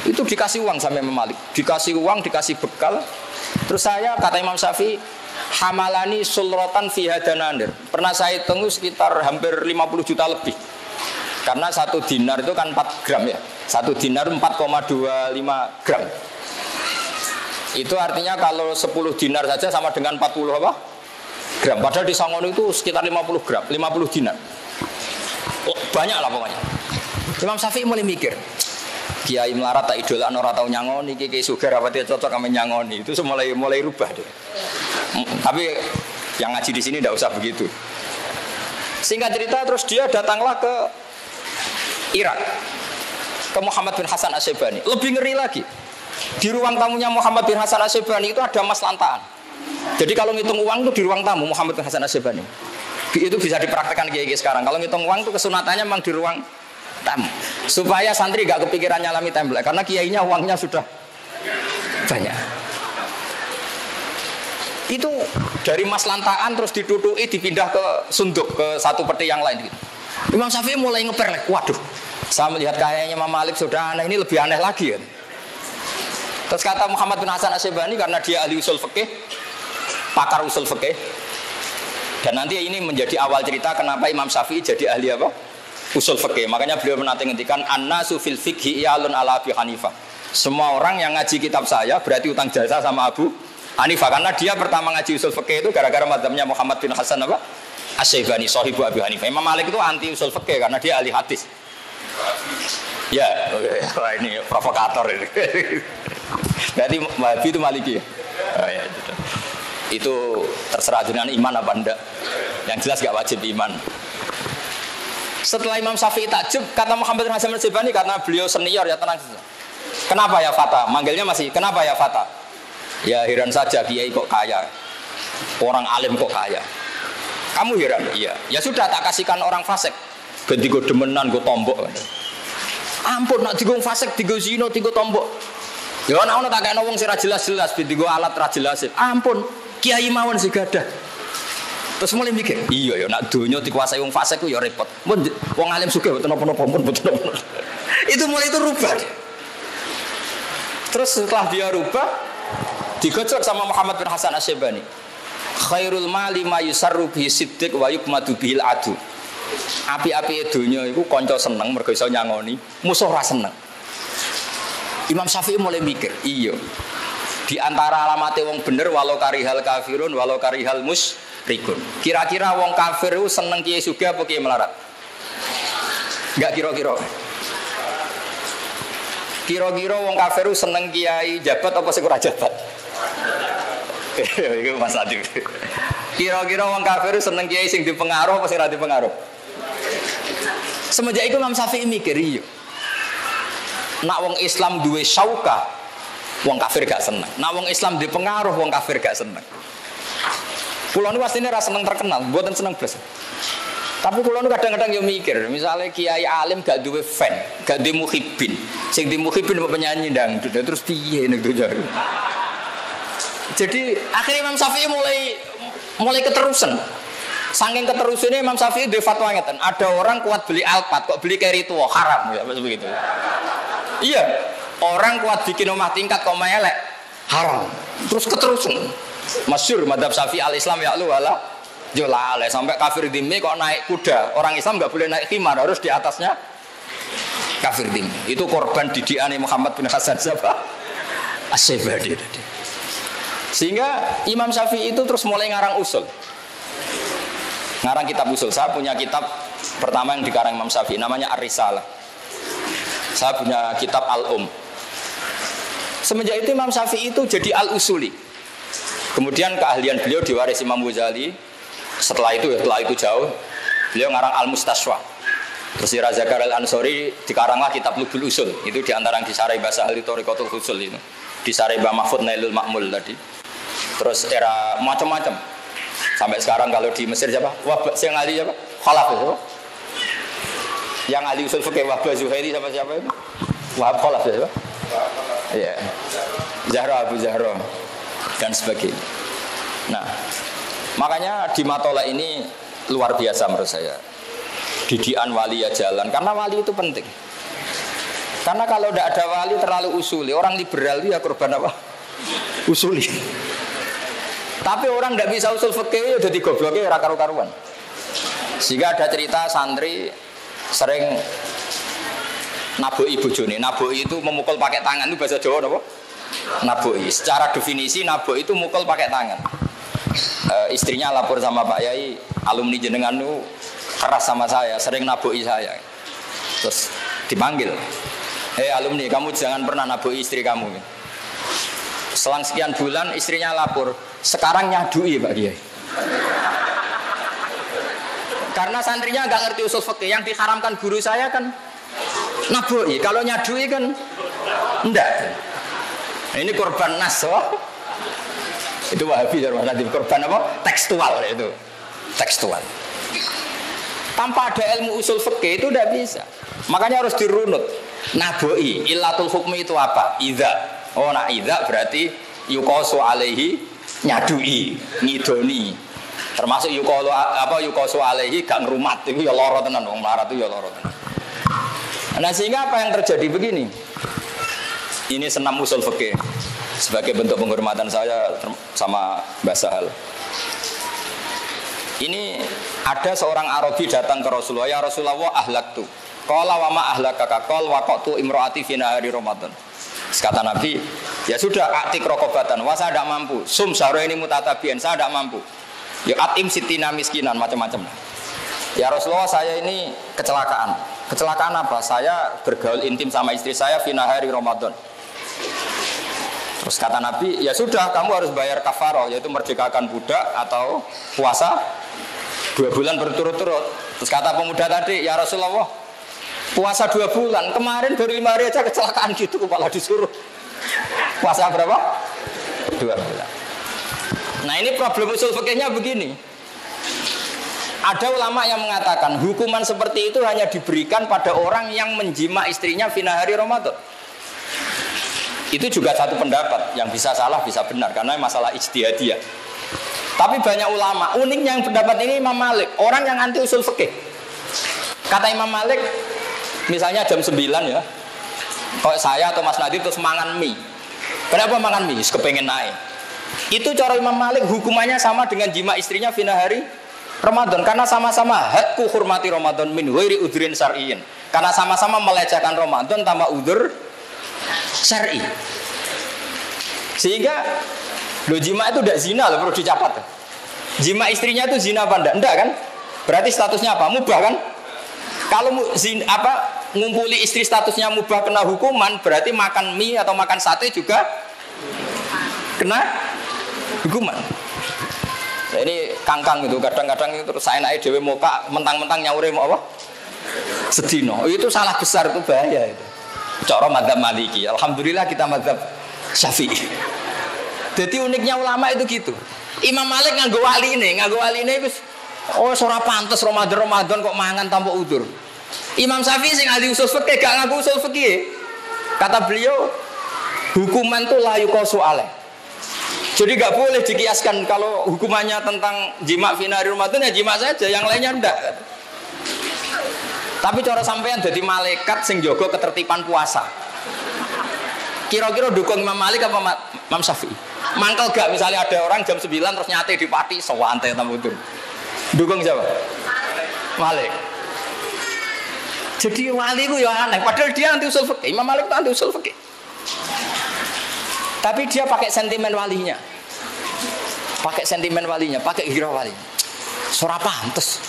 Itu dikasih uang sama Imam Malik, dikasih uang, dikasih bekal. Terus saya kata Imam Syafi'i, hamalani sulrotan fi hadananir. Pernah saya hitung sekitar hampir 50 juta lebih. Karena 1 dinar itu kan 4 gram ya. 1 dinar 4,25 gram. Itu artinya kalau 10 dinar saja sama dengan 40 apa? Gram. Padahal di Songono itu sekitar 50 gram, 50 dinar. Oh, banyak lah pokoknya. Imam Syafi'i mulai mikir, kiai melarat tak idola ora tau nyangoni, kiai sugar apa dia cocok sama nyangoni. Itu mulai rubah deh. Tapi yang ngaji di sini tidak usah begitu. Singkat cerita terus dia datanglah ke Irak, ke Muhammad bin Hasan Asy-Syaibani. Lebih ngeri lagi, di ruang tamunya Muhammad bin Hasan Asy-Syaibani itu ada mas lantaan. Jadi kalau ngitung uang itu di ruang tamu Muhammad bin Hasan Asy-Syaibani. Itu bisa dipraktekkan kiai sekarang. Kalau ngitung uang itu kesunatannya memang di ruang tamu, supaya santri gak kepikiran nyalami template, karena kiainya uangnya sudah banyak. Itu dari mas lantaan terus ditutupi dipindah ke sunduk, ke satu peti yang lain gitu. Imam Syafi'i mulai ngeper, waduh, saya melihat kayaknya Imam Malik sudah aneh, ini lebih aneh lagi ya. Terus kata Muhammad bin Hasan Asy-Syaibani, karena dia ahli usul fikih, pakar usul fikih, dan nanti ini menjadi awal cerita kenapa Imam Syafi'i jadi ahli apa? Usul fikih. Makanya beliau menanti ngendikan annasu fil fikhi iyalun ala Abi Hanifah. Semua orang yang ngaji kitab saya berarti utang jasa sama Abu Hanifah, karena dia pertama ngaji usul fikih itu gara-gara mazhabnya Muhammad bin Hasan apa? Asy-Syaibani, sahibu Abi Hanifah. Imam Malik itu anti usul fikih karena dia ahli hadis. Ya, ini provokator ini. Berarti Wahabi itu Maliki. Oh, ya, itu terserah dengan iman apa enggak. Yang jelas gak wajib iman. Setelah Imam Syafi'i takjub, kata Muhammad bin Hasan Asy-Syaibani, karena beliau senior ya tenang saja. Kenapa ya Fata? Manggilnya masih, kenapa ya Fata? Ya heran saja, kiai kok kaya. Orang alim kok kaya. Kamu heran? Iya. Ya sudah, tak kasihkan orang fasik. Ganti gue demenan, gue tombok. Ampun, nak digo fasik, digo zino, digo tombok. Ya ana tak kena wong sing ra jelas-jelas, digo alat ra jelas. Ampun, kiai mawon sing gadah. Terus mulai mikir, iya ya nak donya dikuasai wong fasik ku ya repot. Mun wong alim sugih mboten napa-napa pun mboten napa. Itu mulai itu rubah. Terus setelah dia rubah, digojok sama Muhammad bin Hasan Asy-Syaibani. Khairul mali ma yusarru bihi siddiq wa yukmadu bihil adu. Api-api donya iku kanca seneng mergo iso nyangoni, musuh ra seneng. Imam Syafi'i mulai mikir, iya. Di antara alamate wong bener walau karihal kafirun walau karihal rikun. Kira-kira wong kafir itu seneng kiai sugih apa kiai melarat? Enggak kira-kira. Kira-kira wong kafir itu seneng kiai jabat apa sing ora jabat? Iku Mas Adib. Kira-kira wong kafir itu seneng kiai sing dipengaruh apa sing ora dipengaruh? Semenjak itu Imam Syafi'i mikir iya. Nak wong Islam duwe syauka, wong kafir gak seneng. Nak wong Islam dipengaruh, wong kafir gak seneng. Kulo niku asline ra seneng terkenal, mboten seneng blas. Tapi kulo niku kadang-kadang yo mikir, misalnya kiai alim gak duwe fan, gak duwe muhibin. Sing di muhibin mbok penyanyi dangdut, terus piye nek donya. Jadi akhirnya Imam Syafi'i mulai keterusan. Saking keterusannya Imam Syafi'i duwe fatwa ngeten, ada orang kuat beli Alphard kok beli carry tua haram ya begitu. Iya, orang kuat bikin rumah tingkat kok melek haram. Terus keterusan. Masyhur madzhab Syafi'i al-Islam ya'lu wala julale sampai kafir dhimmi kok naik kuda. Orang Islam enggak boleh naik khimar, harus di atasnya kafir dhimmi. Itu korban didikan Muhammad bin Hasan siapa? As-Syaibadi. Sehingga Imam Syafi'i itu terus mulai ngarang usul. Ngarang kitab usul. Saya punya kitab pertama yang dikarang Imam Syafi'i namanya Ar-Risalah. Saya punya kitab Al-Um. Semenjak itu Imam Syafi'i itu jadi Al-Usuli. Kemudian keahlian beliau diwarisi Imam Ghazali. Setelah itu jauh, beliau ngarang Al-Mustashwa. Terus di Raza Karel Ansori dikaranglah kitab Lubul Usul. Itu diantara yang disarai bahasa ahli Thoriqatul Usul itu. Disarai Mbah Mahfud Nailul Ma'mul tadi. Terus era macam-macam. Sampai sekarang kalau di Mesir siapa? Wahbah yang ahli siapa? Khalaf siapa? Yang ahli usul fikih Wahbah Zuhairi siapa itu? Wahab Khalaf siapa? Iya. Zahra Abu Zahra dan sebagainya. Nah, makanya di Matola ini luar biasa menurut saya. Didikan wali ya jalan, karena wali itu penting. Karena kalau tidak ada wali terlalu usuli, orang liberal itu ya korban apa? Usuli. Tapi orang tidak bisa usul fikih udah digobloknya ora karu-karuan. Sehingga ada cerita santri sering naboi bojone. Naboi itu memukul pakai tangan, itu bahasa Jawa apa? Naboi. Secara definisi naboi itu mukul pakai tangan. Istrinya lapor sama Pak Yai, alumni jenengan itu keras sama saya, sering naboi saya. Terus dipanggil, hei alumni, kamu jangan pernah naboi istri kamu. Selang sekian bulan istrinya lapor, sekarang nyadui Pak Kiai. Karena santrinya nggak ngerti usul fikih, yang diharamkan guru saya kan naboi, kalau nyadui kan enggak. Nah, ini korban nas, oh. Itu Wahabi nanti korban apa? Tekstual itu, tekstual. Tanpa ada ilmu usul fikih itu tidak bisa. Makanya harus dirunut. Naboi, illatul hukmi itu apa? Idza. Oh, nak idza berarti yuqasu alaihi nyadui, ngidoni. Termasuk yuqasu alaihi gak ngrumat. Itu ya lara tenan, wong melarat itu ya lara tenan. Nah, sehingga apa yang terjadi begini? Ini senam usul fikih. Sebagai bentuk penghormatan saya sama Mbah Sahal. Ini ada seorang Arabi datang ke Rasulullah, ya Rasulullah ahlaktu. Qala wa ma ahlakaka qal waqatu imraati fi nahari Ramadan. Kata Nabi, ya sudah atik rokobatan, wah saya tidak mampu. Sum syahraini mutatabian, saya tidak mampu. Ya atim sitina miskinan macam-macam. Ya Rasulullah saya ini kecelakaan. Kecelakaan apa? Saya bergaul intim sama istri saya fi nahari Ramadan. Terus kata Nabi, ya sudah kamu harus bayar kafaroh, yaitu merdekakan budak atau puasa 2 bulan berturut-turut. Terus kata pemuda tadi, ya Rasulullah puasa 2 bulan, kemarin baru 5 hari aja kecelakaan gitu, kepala disuruh puasa berapa? 2 bulan. Nah ini problem usul fikihnya begini. Ada ulama yang mengatakan hukuman seperti itu hanya diberikan pada orang yang menjima istrinya fi nahari Ramadan. Itu juga satu pendapat yang bisa salah bisa benar karena masalah ijtihadiyah. Tapi banyak ulama, uniknya yang pendapat ini Imam Malik, orang yang anti usul fikih. Kata Imam Malik, misalnya jam 9 ya, kalau saya atau Mas Nadir terus mangan mie. Kenapa mangan mie? Kepengen naik. Itu cara Imam Malik hukumannya sama dengan jima istrinya fina hari Ramadan, karena sama-sama hadku hurmati Ramadan min ghairi udhrin syar'iyyin. Karena sama-sama melecehkan Ramadan tanpa udzur syar'i. Sehingga lo jima itu tidak zina, lo perlu dicatat. Jima istrinya itu zina apa enggak? Enggak kan? Berarti statusnya apa? Mubah kan? Kalau ngumpuli istri statusnya mubah kena hukuman, berarti makan mie atau makan sate juga kena hukuman. Nah, ini kangkang itu kadang-kadang itu terus saya naik dewe muka mentang-mentang nyaure mau apa? Sedino. Itu salah besar, itu bahaya itu. Cara madzhab Maliki. Alhamdulillah kita madzhab Syafi'i. Jadi uniknya ulama itu gitu. Imam Malik nganggo wali ini wis ora pantes Ramadan kok mangan tanpa udzur. Imam Syafi'i sing ahli usul fikih gak ngaku usul fikih. Kata beliau, hukuman itu la yuqasu alaih. Jadi gak boleh dikiaskan kalau hukumannya tentang jima fi nahari Ramadan ya jima saja, yang lainnya enggak. Tapi cara sampean jadi malaikat sing jaga ketertiban puasa. Kira-kira dukung Imam Malik apa Imam Syafi'i? Mangkel gak misalnya ada orang jam 9 terus nyate di pati sewante tamu itu. Dukung siapa? Malik. Jadi wali itu ya aneh, padahal dia anti usul fikih. Imam Malik itu anti usul fikih. Tapi dia pakai sentimen walinya. Pakai sentimen walinya, pakai hira walinya. Ora pantes.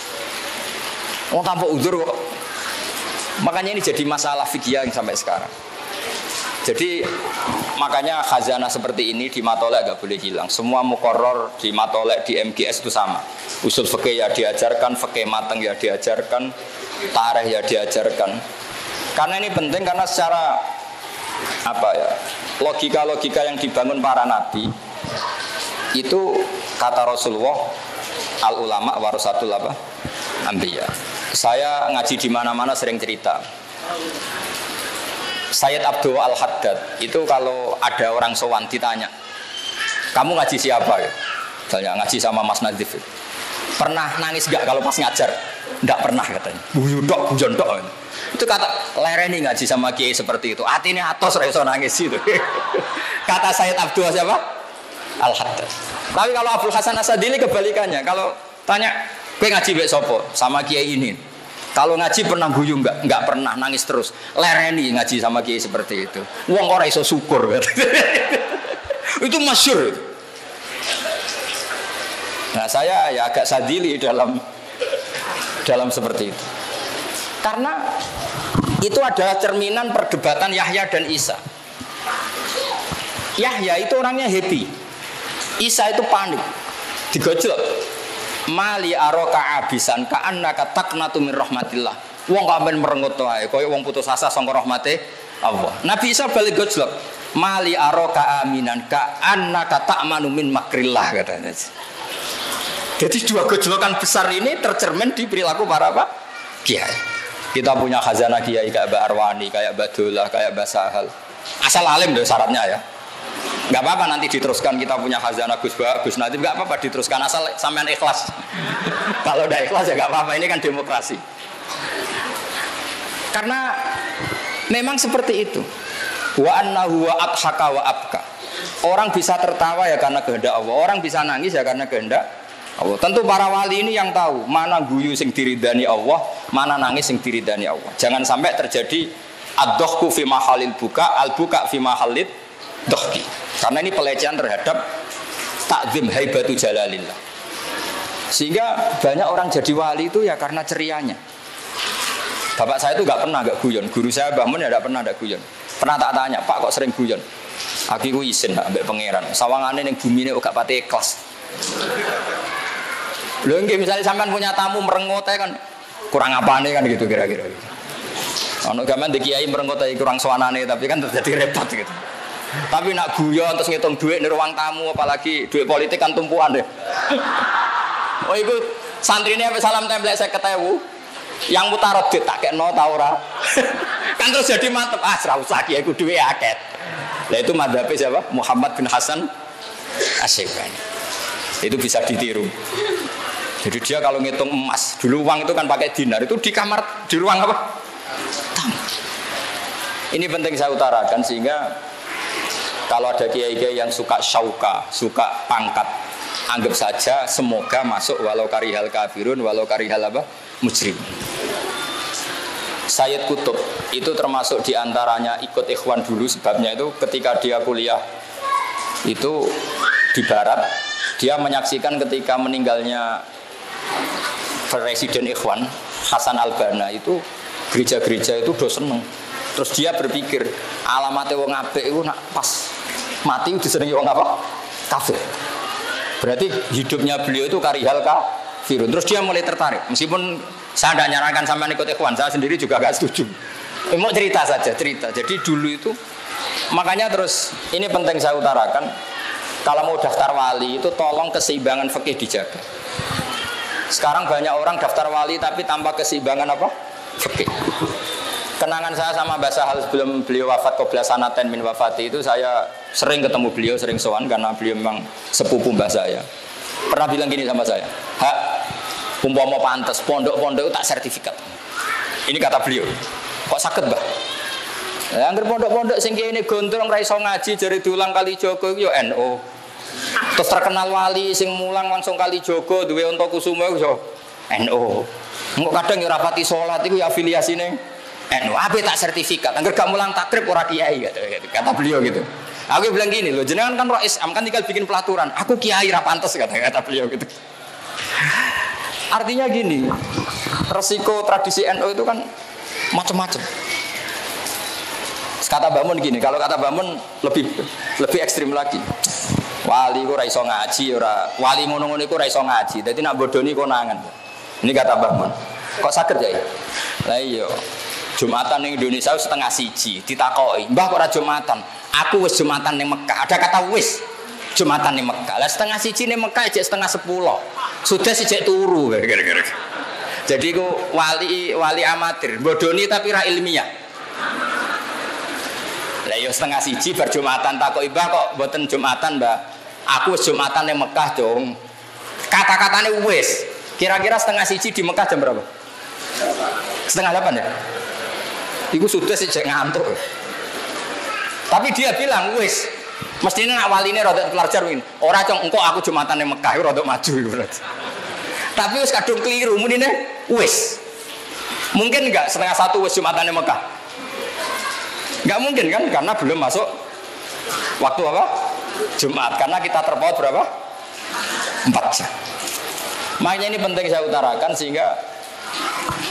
Wong tanpa udzur kok. Makanya ini jadi masalah fikih yang sampai sekarang. Jadi makanya khazanah seperti ini di matolek gak boleh hilang. Semua muqarrar di matolek di MGS itu sama. Usul fikih ya diajarkan, fikih mateng ya diajarkan, tarikh ya diajarkan. Karena ini penting karena secara logika-logika yang dibangun para nabi itu kata Rasulullah al ulama warasatul anbiya. Saya ngaji di mana-mana sering cerita. Sayyid Abdul Al-Haddad itu kalau ada orang sowan ditanya, kamu ngaji siapa? Misalnya ngaji sama Mas Nadif. Pernah nangis gak kalau pas ngajar? Nggak pernah katanya. Buyundok. Itu kata lereni ngaji sama kiai seperti itu. Hatinya atos reso nangis itu. Kata Sayyid Abdul siapa? Al-Haddad. Tapi kalau Abdul Hasan Asadili kebalikannya. Kalau tanya, kowe ngaji mbek sapa? Sama kiai ini. Kalau ngaji pernah guyu enggak? Enggak pernah, nangis terus. Lereni ngaji sama kiai seperti itu. Wong ora iso syukur. Itu masyhur. Nah, saya ya agak sadili dalam seperti itu. Karena itu adalah cerminan perdebatan Yahya dan Isa. Yahya itu orangnya happy. Isa itu panik. Digojlok. Mali aroka abisan ka annaka taqnatu min rahmatillah. Wong kok amen merengut wae, koyo wong putus asa saka rahmate Allah. Nabi Isa balik gojlok. Mali aroka aminan ka annaka ta'manu min makrillah katanya. Jadi dua gojlokan besar ini tercermin di perilaku para kiai. Kita punya khazanah kiai kayak Mbak Arwani, kayak Mbak Dolah, kayak Mbak Sahal. Asal alim deh syaratnya ya. Gak apa-apa nanti diteruskan kita punya khazanah Gus Nadim, gak apa-apa diteruskan asal sampean ikhlas. Kalau udah ikhlas ya gak apa-apa, ini kan demokrasi. Karena memang seperti itu. Wa annahu wa adhaka wa abka. Orang bisa tertawa ya karena kehendak Allah, orang bisa nangis ya karena kehendak Allah. Tentu para wali ini yang tahu mana guyu sing diridani Allah, mana nangis sing diridani Allah. Jangan sampai terjadi ad-dohku fi mahalil buka, al-buka fi mahalid dohki. Karena ini pelecehan terhadap takzim haibatu jalalillah. Sehingga banyak orang jadi wali itu ya karena cerianya. Bapak saya itu gak guyon. Guru saya Mbah Mun ya gak pernah guyon. Pernah tak tanya, Pak kok sering guyon? Aku itu isin ambek pangeran. Sawangane ning bumine gak pati ikhlas. Lho nggih misalnya sampean punya tamu merengut kan kurang apane kan gitu kira-kira gitu. Ono gaman di kiai merengut kurang sowanane tapi kan terjadi repot gitu. Tapi nak guyon terus ngitung duit di ruang tamu apalagi duit politik kan tumpuan deh. Oh itu santri ini sampai salam template saya ketemu yang mutarot dit tak kekno ta ora. Kan terus jadi mantep ora usah kiai ku duwe akeh. Lah itu madzhab siapa? Muhammad bin Hasan Asy-Syaibani. Itu bisa ditiru. Jadi dia kalau ngitung emas, dulu uang itu kan pakai dinar, itu di kamar di ruang apa? Tamu. Ini penting saya utarakan sehingga kalau ada kiai-kiai yang suka syauka, suka pangkat, anggap saja semoga masuk walau karihal kafirun, walau karihal apa? Mujrim. Sayyid Qutb itu termasuk diantaranya ikut ikhwan dulu sebabnya itu ketika dia kuliah itu di barat Dia menyaksikan ketika meninggalnya Presiden Ikhwan Hasan Al-Banna itu gereja-gereja itu do seneng. Terus dia berpikir alamatnya wong apik itu nak pas mati disenengi wong apa? Kafir. Berarti hidupnya beliau itu karihal kafirun. Terus dia mulai tertarik. Meskipun saya tidak nyarankan sampai ikut Ikhwan, saya sendiri juga gak setuju. Mau cerita saja, cerita. Jadi dulu itu makanya terus ini penting saya utarakan. Kalau mau daftar wali itu tolong keseimbangan fikih dijaga. Sekarang banyak orang daftar wali tapi tanpa keseimbangan apa? Fikih. Kenangan saya sama Mbah Sahal sebelum beliau wafat qabla sanaten min wafati itu saya sering ketemu beliau, sering sowan karena beliau memang sepupu mbah saya. Pernah bilang gini sama saya, "Hak, umpama pantes pondok-pondok tak sertifikat." Ini kata beliau. Kok sakit, Mbah? Ya anggere pondok-pondok sing kene gondrong ra iso ngaji jare diulang kali Joko iku ya NU. Terus terkenal wali sing mulang langsung kali Jogo duwe unta kusuma iku NU. Engko kadang ya rapati salat iku ya afiliasine NU. Ape tak sertifikat. Angger gak mulang takrib ora kiai kata beliau gitu. Aku bilang gini loh, jenengan kan Rois Am kan tinggal bikin pelaturan. Aku kiai ra pantes kata beliau gitu. Artinya gini, resiko tradisi NU itu kan macam-macam. Kata Mbak Mun gini, kalau kata Mbak Mun lebih ekstrim lagi. Wali ku ra iso ngaji ora, wali ngono-ngono iku ra iso ngaji. Dadi nak bodoni konangan. Ini kata Mbak Mun. Kok saged ya? Lah iya. Jumatan ning Indonesia setengah siji ditakoki, "Mbah kok ora Jumatan?" Aku wis Jumatan ning Mekah. Ada kata wis. Jumatan ning Mekah. Lah setengah siji ning Mekah jek setengah 10. Sudah sijek turu gara-gara. Jadi ku wali amatir, bodoni tapi ra ilmiah. Lah yo setengah siji bar Jumatan takoki, "Mbah kok mboten Jumatan, Mbah?" Aku wis Jumatan ning Mekah, Dong. Kata-katane wis. Kira-kira setengah siji di Mekah jam berapa? Setengah 8 ya? Iku sudah sejak ngantuk. Tapi dia bilang, wis. Mestinya nak waline rada pelajar win. Ora cong engko aku Jumatan ning Mekah rada maju berarti. Tapi wis kadung keliru munine wis. Mungkin enggak setengah 1 wis Jumatan ning Mekah? Enggak mungkin kan karena belum masuk waktu apa? Jumat. Karena kita terpaut berapa? 4 jam. Makanya ini penting saya utarakan sehingga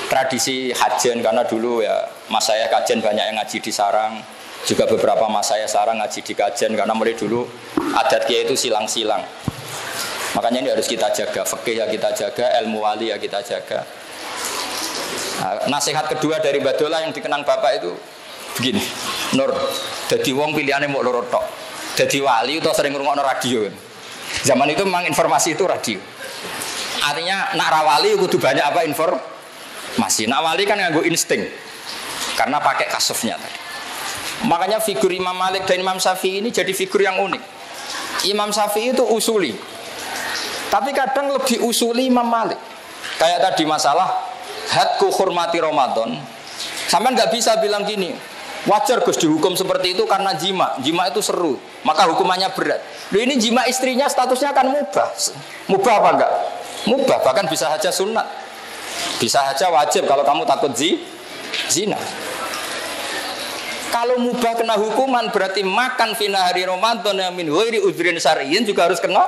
tradisi hajian karena dulu ya mas saya kajian banyak yang ngaji di sarang, juga beberapa mas saya sarang ngaji di kajian karena mulai dulu adat kiai itu silang-silang. Makanya ini harus kita jaga, fikih ya kita jaga, ilmu wali ya kita jaga. Nah, nasihat kedua dari Badola yang dikenang bapak itu begini, Nur, jadi wong pilihannya mau loro tok, jadi wali itu sering ngrungokno radio. Zaman itu memang informasi itu radio. Artinya nak rawali kudu banyak apa informasi. Nak wali kan nganggo insting karena pakai kasufnya tadi. Makanya figur Imam Malik dan Imam Syafi'i ini jadi figur yang unik. Imam Syafi'i itu usuli, tapi kadang lebih usuli Imam Malik. Kayak tadi masalah hadku hormati Ramadan. Sampai nggak bisa bilang gini, wajar Gus dihukum seperti itu karena jima itu seru, maka hukumannya berat. Loh ini jima istrinya statusnya kan mubah. Mubah apa enggak? Mubah, bahkan bisa saja sunat, bisa saja wajib kalau kamu takut zina. Kalau mubah kena hukuman berarti makan fina hari Ramadan yang min ghairi udhrin syar'iyyin juga harus kena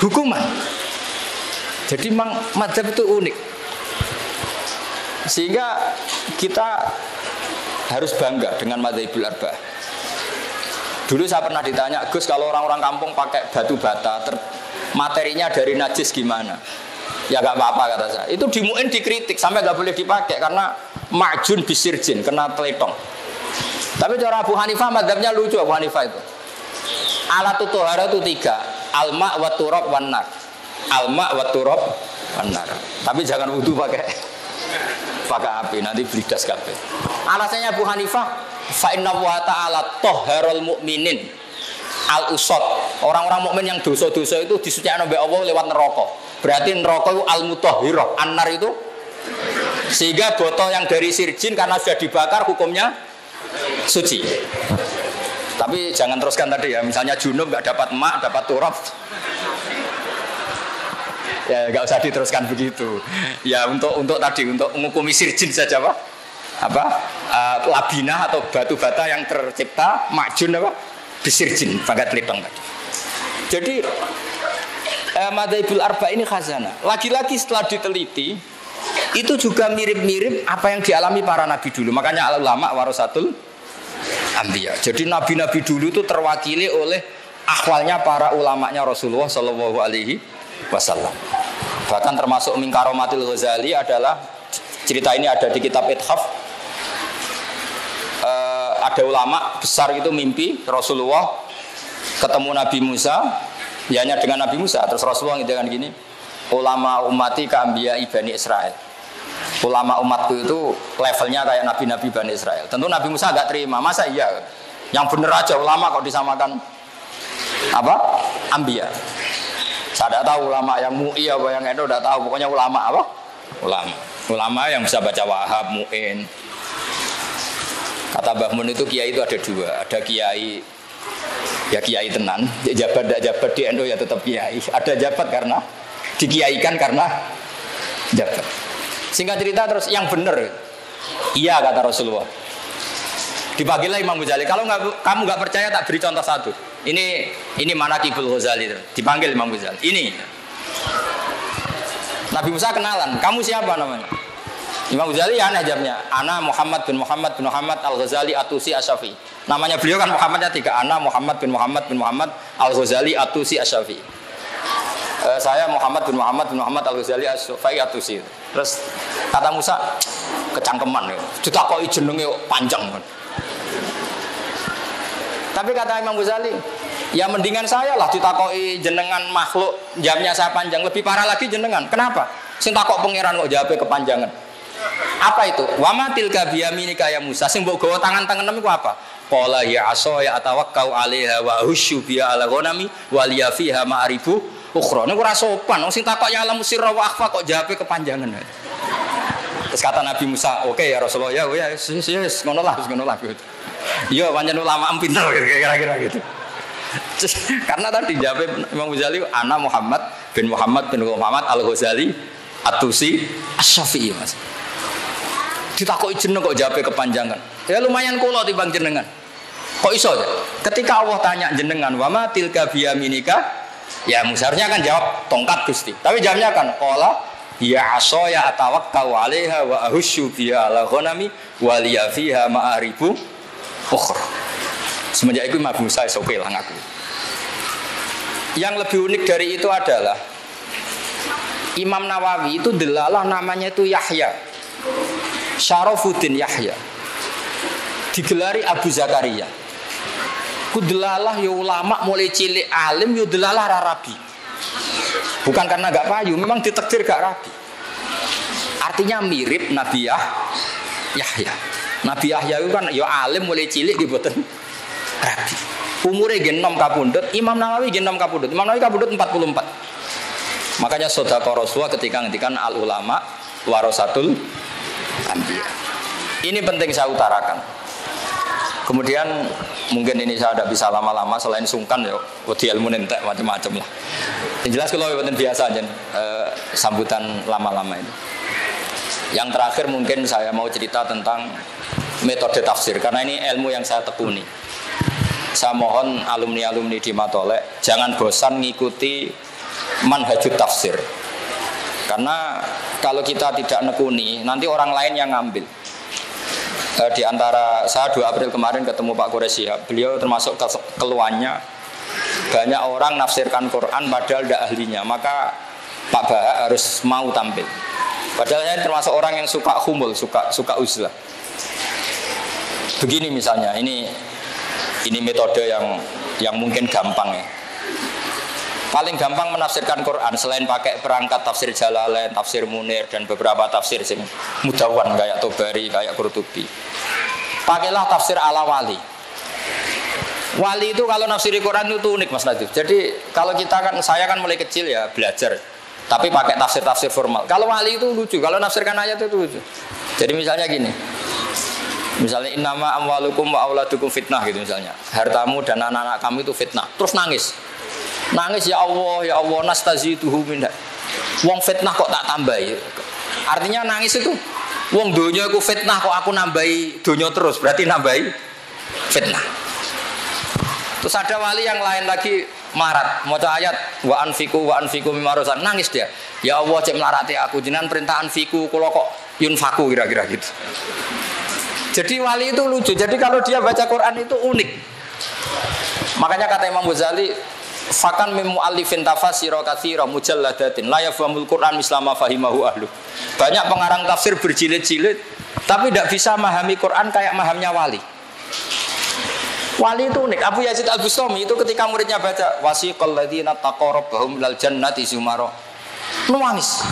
hukuman. Jadi memang madzhab itu unik. Sehingga kita harus bangga dengan madzhabul arba'ah. Dulu saya pernah ditanya, Gus kalau orang-orang kampung pakai batu bata, materinya dari najis gimana? Ya gak apa-apa kata saya. Itu di MUIN dikritik sampai gak boleh dipakai karena ma'jun bisirjin, kena teletong. Tapi cara Abu Hanifah madzhabnya lucu. Abu Hanifah itu alatut tohara itu 3, alma wa turab wan nar. Alma wa turab wan nar. Tapi jangan wudu pakai api, nanti blidas kabeh. Alasannya Abu Hanifah, fa inna wa ta'ala tahharul mu'minin al-usad. Orang-orang mukmin yang dosa-dosa itu disucikan oleh Allah lewat neraka. Berarti neraka itu al-mutahhirah, an-nar itu. Sehingga botol yang dari sirjin karena sudah dibakar hukumnya suci. Tapi jangan teruskan tadi ya, misalnya junub nggak dapat mak, dapat turab. Ya nggak usah diteruskan begitu. Ya untuk menghukumi sirjin saja Pak. Labinah atau batu bata yang tercipta makjun apa? Bisirjin, bagat litong tadi. Jadi Madzhabul arba ini khazanah. Lagi-lagi setelah diteliti itu juga mirip-mirip apa yang dialami para nabi dulu. Makanya ulama warasatul anbiya. Jadi nabi-nabi dulu itu terwakili oleh akhwalnya para ulamanya Rasulullah Shallallahu Alaihi Wasallam. Bahkan termasuk min karomatil Ghazali adalah cerita ini ada di kitab Ithaf. Ada ulama besar itu mimpi Rasulullah ketemu Nabi Musa, ya hanya dengan Nabi Musa. Terus Rasulullah ngomong gini, ulama umati ka'ambiya Bani Israel. Ulama umatku itu levelnya kayak nabi-nabi Bani Israel. Tentu Nabi Musa agak terima, masa iya? Yang bener aja ulama kok disamakan apa? Ambiya. Saya tidak tahu ulama yang mu'i apa yang itu tidak tahu. Pokoknya ulama apa? Ulama. Ulama yang bisa baca Wahab, Mu'in. Kata Mbah Mun itu kiai itu ada dua. Ada kiai ya kiai tenan, jabat tidak jabat di NU ya tetap kiai. Ada jabat karena dikiaikan karena jabat. Singkat cerita terus yang benar, iya kata Rasulullah. Dipanggillah Imam Ghazali. Kalau kamu nggak percaya tak beri contoh satu. Ini Manaqibul Ghazali. Dipanggil Imam Ghazali. Ini Nabi Musa kenalan. Kamu siapa namanya? Imam Ghazali ya aneh jamnya. Ana Muhammad bin Muhammad bin Muhammad Al-Ghazali Atusi Asyafi. Namanya beliau kan Muhammadnya tiga. Ana Muhammad bin Muhammad bin Muhammad Al-Ghazali Atusi Asyafi. Saya Muhammad bin Muhammad bin Muhammad Al-Ghazali Asyafi Atusi. Terus kata Musa kecangkeman ya. Ditakoki jenenge panjang kan. Tapi kata Imam Ghazali, ya mendingan saya lah ditakoki jenengan makhluk jamnya saya panjang. Lebih parah lagi jenengan. Kenapa? Sing takok pangeran kok jawabe kepanjangan. Apa itu? Wa matil ka biyaminika ya Musa. Sing mbok gawa tangan-tangan niku apa? Qala ya aso ya atawakkau 'alaiha wa husyu biya ala ghanami wa liya fiha ma'rifu ukhra. Niku ora sopan. Wong sing takok ya alam sirra wa akhfa kok jawabe kepanjangan. Terus kata Nabi Musa, "Oke ya Rasulullah, ya yes, ngono lah gitu." Iya, pancen ulama pinter kira-kira gitu. Karena tadi jawab Imam Ghazali, ana Muhammad bin Muhammad Al-Ghazali Atusi Asy-Syafi'i, Mas. Ditakoki jeneng kok jawabnya kepanjangan. Ya lumayan kula timbang jenengan. Kok iso ya? Ketika Allah tanya jenengan, "Wa ma tilka biyaminika?" Ya seharusnya kan jawab tongkat Gusti. Tapi jawabnya kan qala ya asaya atawakkau 'alaiha wa ahusyu biha ala ghanami wa liya fiha ma'aribu ukhra. Semenjak itu Imam Musa oke lah ngaku. Yang lebih unik dari itu adalah Imam Nawawi itu delalah namanya itu Yahya. Syarafuddin Yahya. Digelari Abu Zakaria. Ku delalah ya ulama mulai cilik alim ya delalah rabi. Bukan karena gak payu, memang ditakdir gak rabi. Artinya mirip Nabi Yahya. Nabi Yahya itu kan ya alim mulai cilik diboten rabi. Umure nggih enom kapundhut, Imam Nawawi nggih enom kapundhut. Imam Nawawi kapundhut 44. Makanya sedekah Rasulullah ketika ngendikan al ulama warasatul anbiya. Ini penting saya utarakan. Kemudian mungkin ini saya tidak bisa lama-lama selain sungkan ya, wedi ilmu nentek macam-macam lah. Yang jelas kalau penting biasa aja sambutan lama-lama itu. Yang terakhir mungkin saya mau cerita tentang metode tafsir karena ini ilmu yang saya tekuni. Saya mohon alumni-alumni di Matolek jangan bosan ngikuti manhajut tafsir. Karena kalau kita tidak nekuni, nanti orang lain yang ngambil. Di antara saya 2 April kemarin ketemu Pak Quraisy Shihab, beliau termasuk keluhannya banyak orang nafsirkan Quran padahal tidak ahlinya, maka Pak Bahak harus mau tampil. Padahal saya termasuk orang yang suka humul, suka uzlah. Begini misalnya, ini metode yang mungkin gampang ya. Paling gampang menafsirkan Quran selain pakai perangkat tafsir Jalalain, tafsir Munir dan beberapa tafsir sing mudawan kayak Tobari, kayak Qurtubi. Pakailah tafsir ala wali. Wali itu kalau nafsiri Quran itu unik Mas Najib. Jadi kalau saya kan mulai kecil ya belajar, tapi pakai tafsir formal. Kalau wali itu lucu, kalau nafsirkan ayat itu lucu. Jadi misalnya gini. Misalnya innama amwalukum wa auladukum fitnah gitu misalnya. Hartamu dan anak-anak kamu itu fitnah. Terus nangis. Nangis ya Allah nastaziduhu minha. Wong fitnah kok tak tambahi. Artinya nangis itu wong donya iku fitnah kok aku nambahi donya terus, berarti nambahi fitnah. Terus ada wali yang lain lagi marat, maca ayat wa anfiku mimma razaqnakum, nangis dia. Ya Allah cek melarati aku, jenengan perintah anfiku kula kok yunfaku kira-kira gitu. Jadi wali itu lucu. Jadi kalau dia baca Quran itu unik. Makanya kata Imam Ghazali, fakan min muallifin tafasira katsira mujalladatin la yafhamul Quran mislama fahimahu ahlu. Banyak pengarang tafsir berjilid-jilid tapi tidak bisa memahami Quran kayak mahamnya wali. Wali itu unik. Abu Yazid Al-Bustami itu ketika muridnya baca wasiqal ladzina taqarrabahum minal jannati zumara, nangis.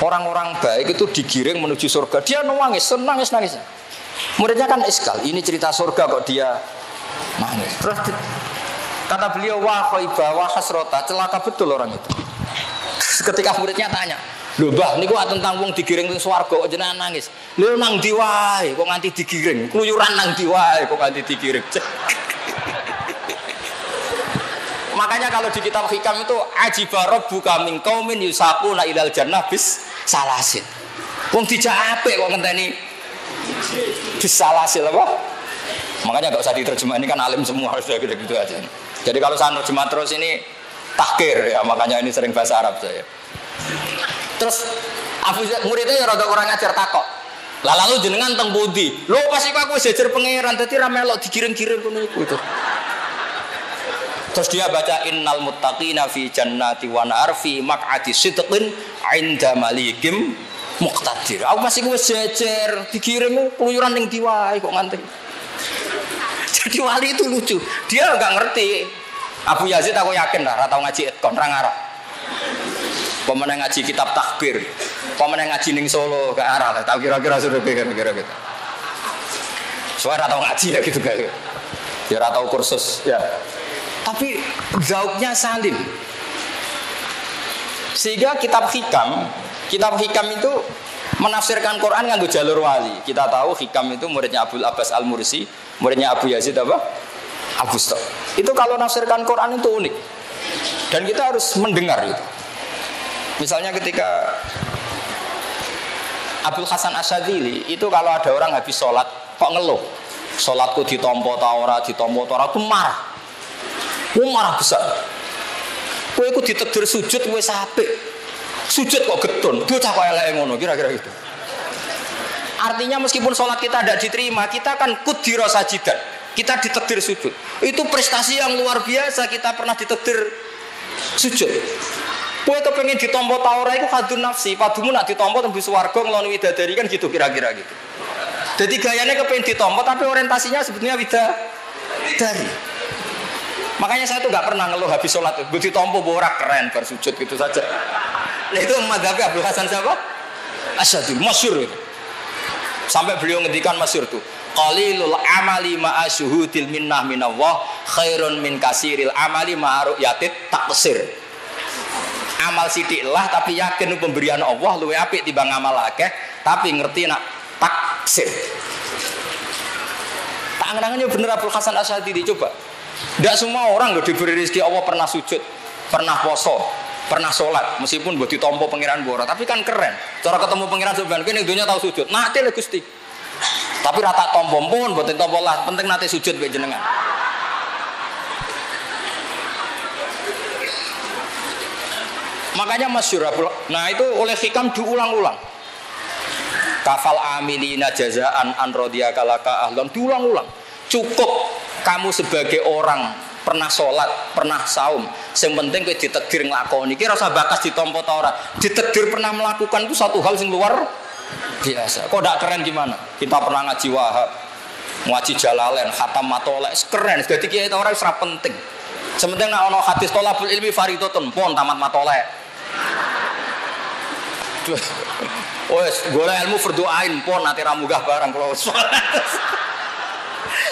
Orang-orang baik itu digiring menuju surga. Dia nangis, nangis. Muridnya kan iskal, ini cerita surga kok dia nangis. Terus kata beliau wah khaibah wa hasrata, celaka betul orang itu. Ketika muridnya tanya, lho Mbah niku tentang wong digiring ning swarga kok jenengan nangis. Lho nang ndi wae kok nganti digiring? Kluyuran nang ndi wae kok nganti digiring? Makanya kalau di kitab hikam itu ajiba rabbuka min qaumin yusaquna ilal jannah bis salasin. Wong dijak apik kok ngenteni bis salasil apa? Makanya enggak usah diterjemah, ini kan alim semua sudah gitu aja. Jadi kalau saya terjemah terus ini tahkir ya, makanya ini sering bahasa Arab saya. Terus muridnya ya rada orang ngajar takok. Lah lalu jenengan teng pundi? Lho pas iku aku jejer pangeran dadi ra melok digiring-giring ngono iku. Terus dia baca innal muttaqina fi jannati wa nar fi maq'adi sidqin 'inda malikim muqtadir. Aku masih wis jejer digiring keluyuran ning ndi wae kok nganti. Jadi wali itu lucu. Dia enggak ngerti. Abu Yazid aku yakin lah, ora tau ngaji kon ra ngarep. Pemenang ngaji kitab takbir, pemenang ngaji ning Solo gak arah lah, tahu kira-kira sudah kira-kira gitu. Soalnya tahu ngaji ya gitu kan, ya tahu kursus ya. Tapi zauknya salim. Sehingga kitab hikam itu menafsirkan Quran nganggo jalur wali. Kita tahu hikam itu muridnya Abdul Abbas Al-Mursi, muridnya Abu Yazid apa? Abu Stok. Itu kalau nafsirkan Quran itu unik. Dan kita harus mendengar itu. Misalnya ketika Abdul Hasan Asyadzili itu kalau ada orang habis sholat kok ngeluh, sholatku ditompo ta ora itu marah. Marah besar. Kowe iku ditegir sujud kowe apik. Sujud kok getun, bocah kok eleke ngono, kira-kira gitu. Artinya meskipun sholat kita tidak diterima, kita kan kudira sajidan. Kita ditegir sujud. Itu prestasi yang luar biasa, kita pernah ditegir sujud. Kowe kepengen ditampa ta ora iku kadun nafsi, padumu nak ditampa tembus swarga ngloni widadari kan gitu kira-kira gitu. Jadi gayanya kepengen ditampa tapi orientasinya sebetulnya widadari. Makanya saya tuh nggak pernah ngeluh habis sholat tuh, gue ditampa ora keren bersujud gitu saja. Nah itu madhabi Abdul Hasan siapa? Asyadzili, masyhur itu. Sampai beliau ngendikan masyhur tuh, qalilul amali ma'a syuhudil minnah minallah khairun min kasiril amali ma'a ru'yatit taqsir. Amal sidik lah tapi yakin pemberian Allah luwih apik timbang amal akeh tapi ngerti nak taksir. Tangan-tangannya bener Abdul Hasan Asyadzili coba. Tidak semua orang loh diberi rezeki Allah pernah sujud, pernah poso, pernah sholat meskipun buat ditompo pangeran bora tapi kan keren. Cara ketemu pangeran sebenarnya kene dunia tahu sujud. Nate le Gusti. Tapi rata tompo pun buat tompo lah penting nate sujud mbek jenengan. Makanya masyhur. Nah itu oleh hikam diulang-ulang. Kafal amilina jazaan an radhiyakalaka ahlan diulang-ulang. Cukup kamu sebagai orang pernah sholat, pernah saum. Yang penting kowe ditakdir nglakoni. Iki ora usah bakas ditampa ta ora. Ditakdir pernah melakukan itu satu hal yang luar biasa. Kok ndak keren gimana? Kita pernah ngaji Wahab, ngaji Jalalain, khatam matolek, keren. Dadi kiai ta ora wis ora penting. Sementing nek ana hadis thalabul ilmi fardhatun pun tamat matolek. Wes golek ilmu fardu ain pun ate ra munggah barang kula.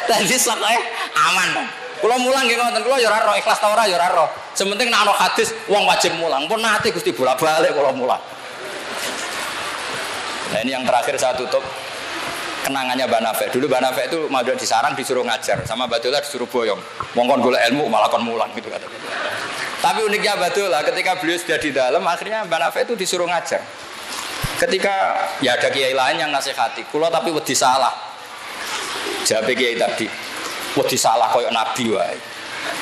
Tadi sakoe aman. Kula mulang nggih ngoten, kula ya ora ro ikhlas ta ora ya ora ro. Sementing nek ana hadis wong wajib mulang. Pun nate Gusti bolak-balik kula mulang. Nah ini yang terakhir saya tutup kenangannya Mbak Nafek. Dulu Mbak Nafek itu mau di sarang disuruh ngajar, sama Mbak Dola disuruh boyong. Mongkon golek ilmu malah kon mulang gitu kata. Tapi uniknya Mbak Dola ketika beliau sudah di dalam, akhirnya Mbak Nafek itu disuruh ngajar. Ketika ya ada kiai lain yang nasihati, kula tapi wedi salah. Jawab kiai tadi, wedi salah koyok nabi wae.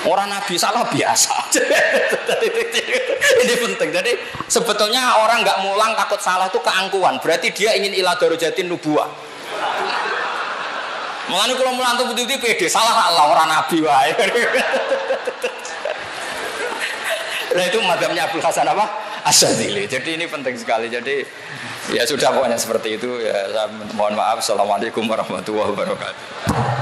Orang Nabi salah biasa. Ini penting. Jadi sebetulnya orang nggak mulang takut salah itu keangkuhan. Berarti dia ingin ila darajatin nubuwah. Mulane kalau mulang tuh putih pede salah Allah orang Nabi wae. Nah itu madzhabnya Abdul Hasan apa? Asyadzili. Jadi ini penting sekali. Jadi ya sudah pokoknya seperti itu ya. Saya mohon maaf. Assalamualaikum warahmatullahi wabarakatuh.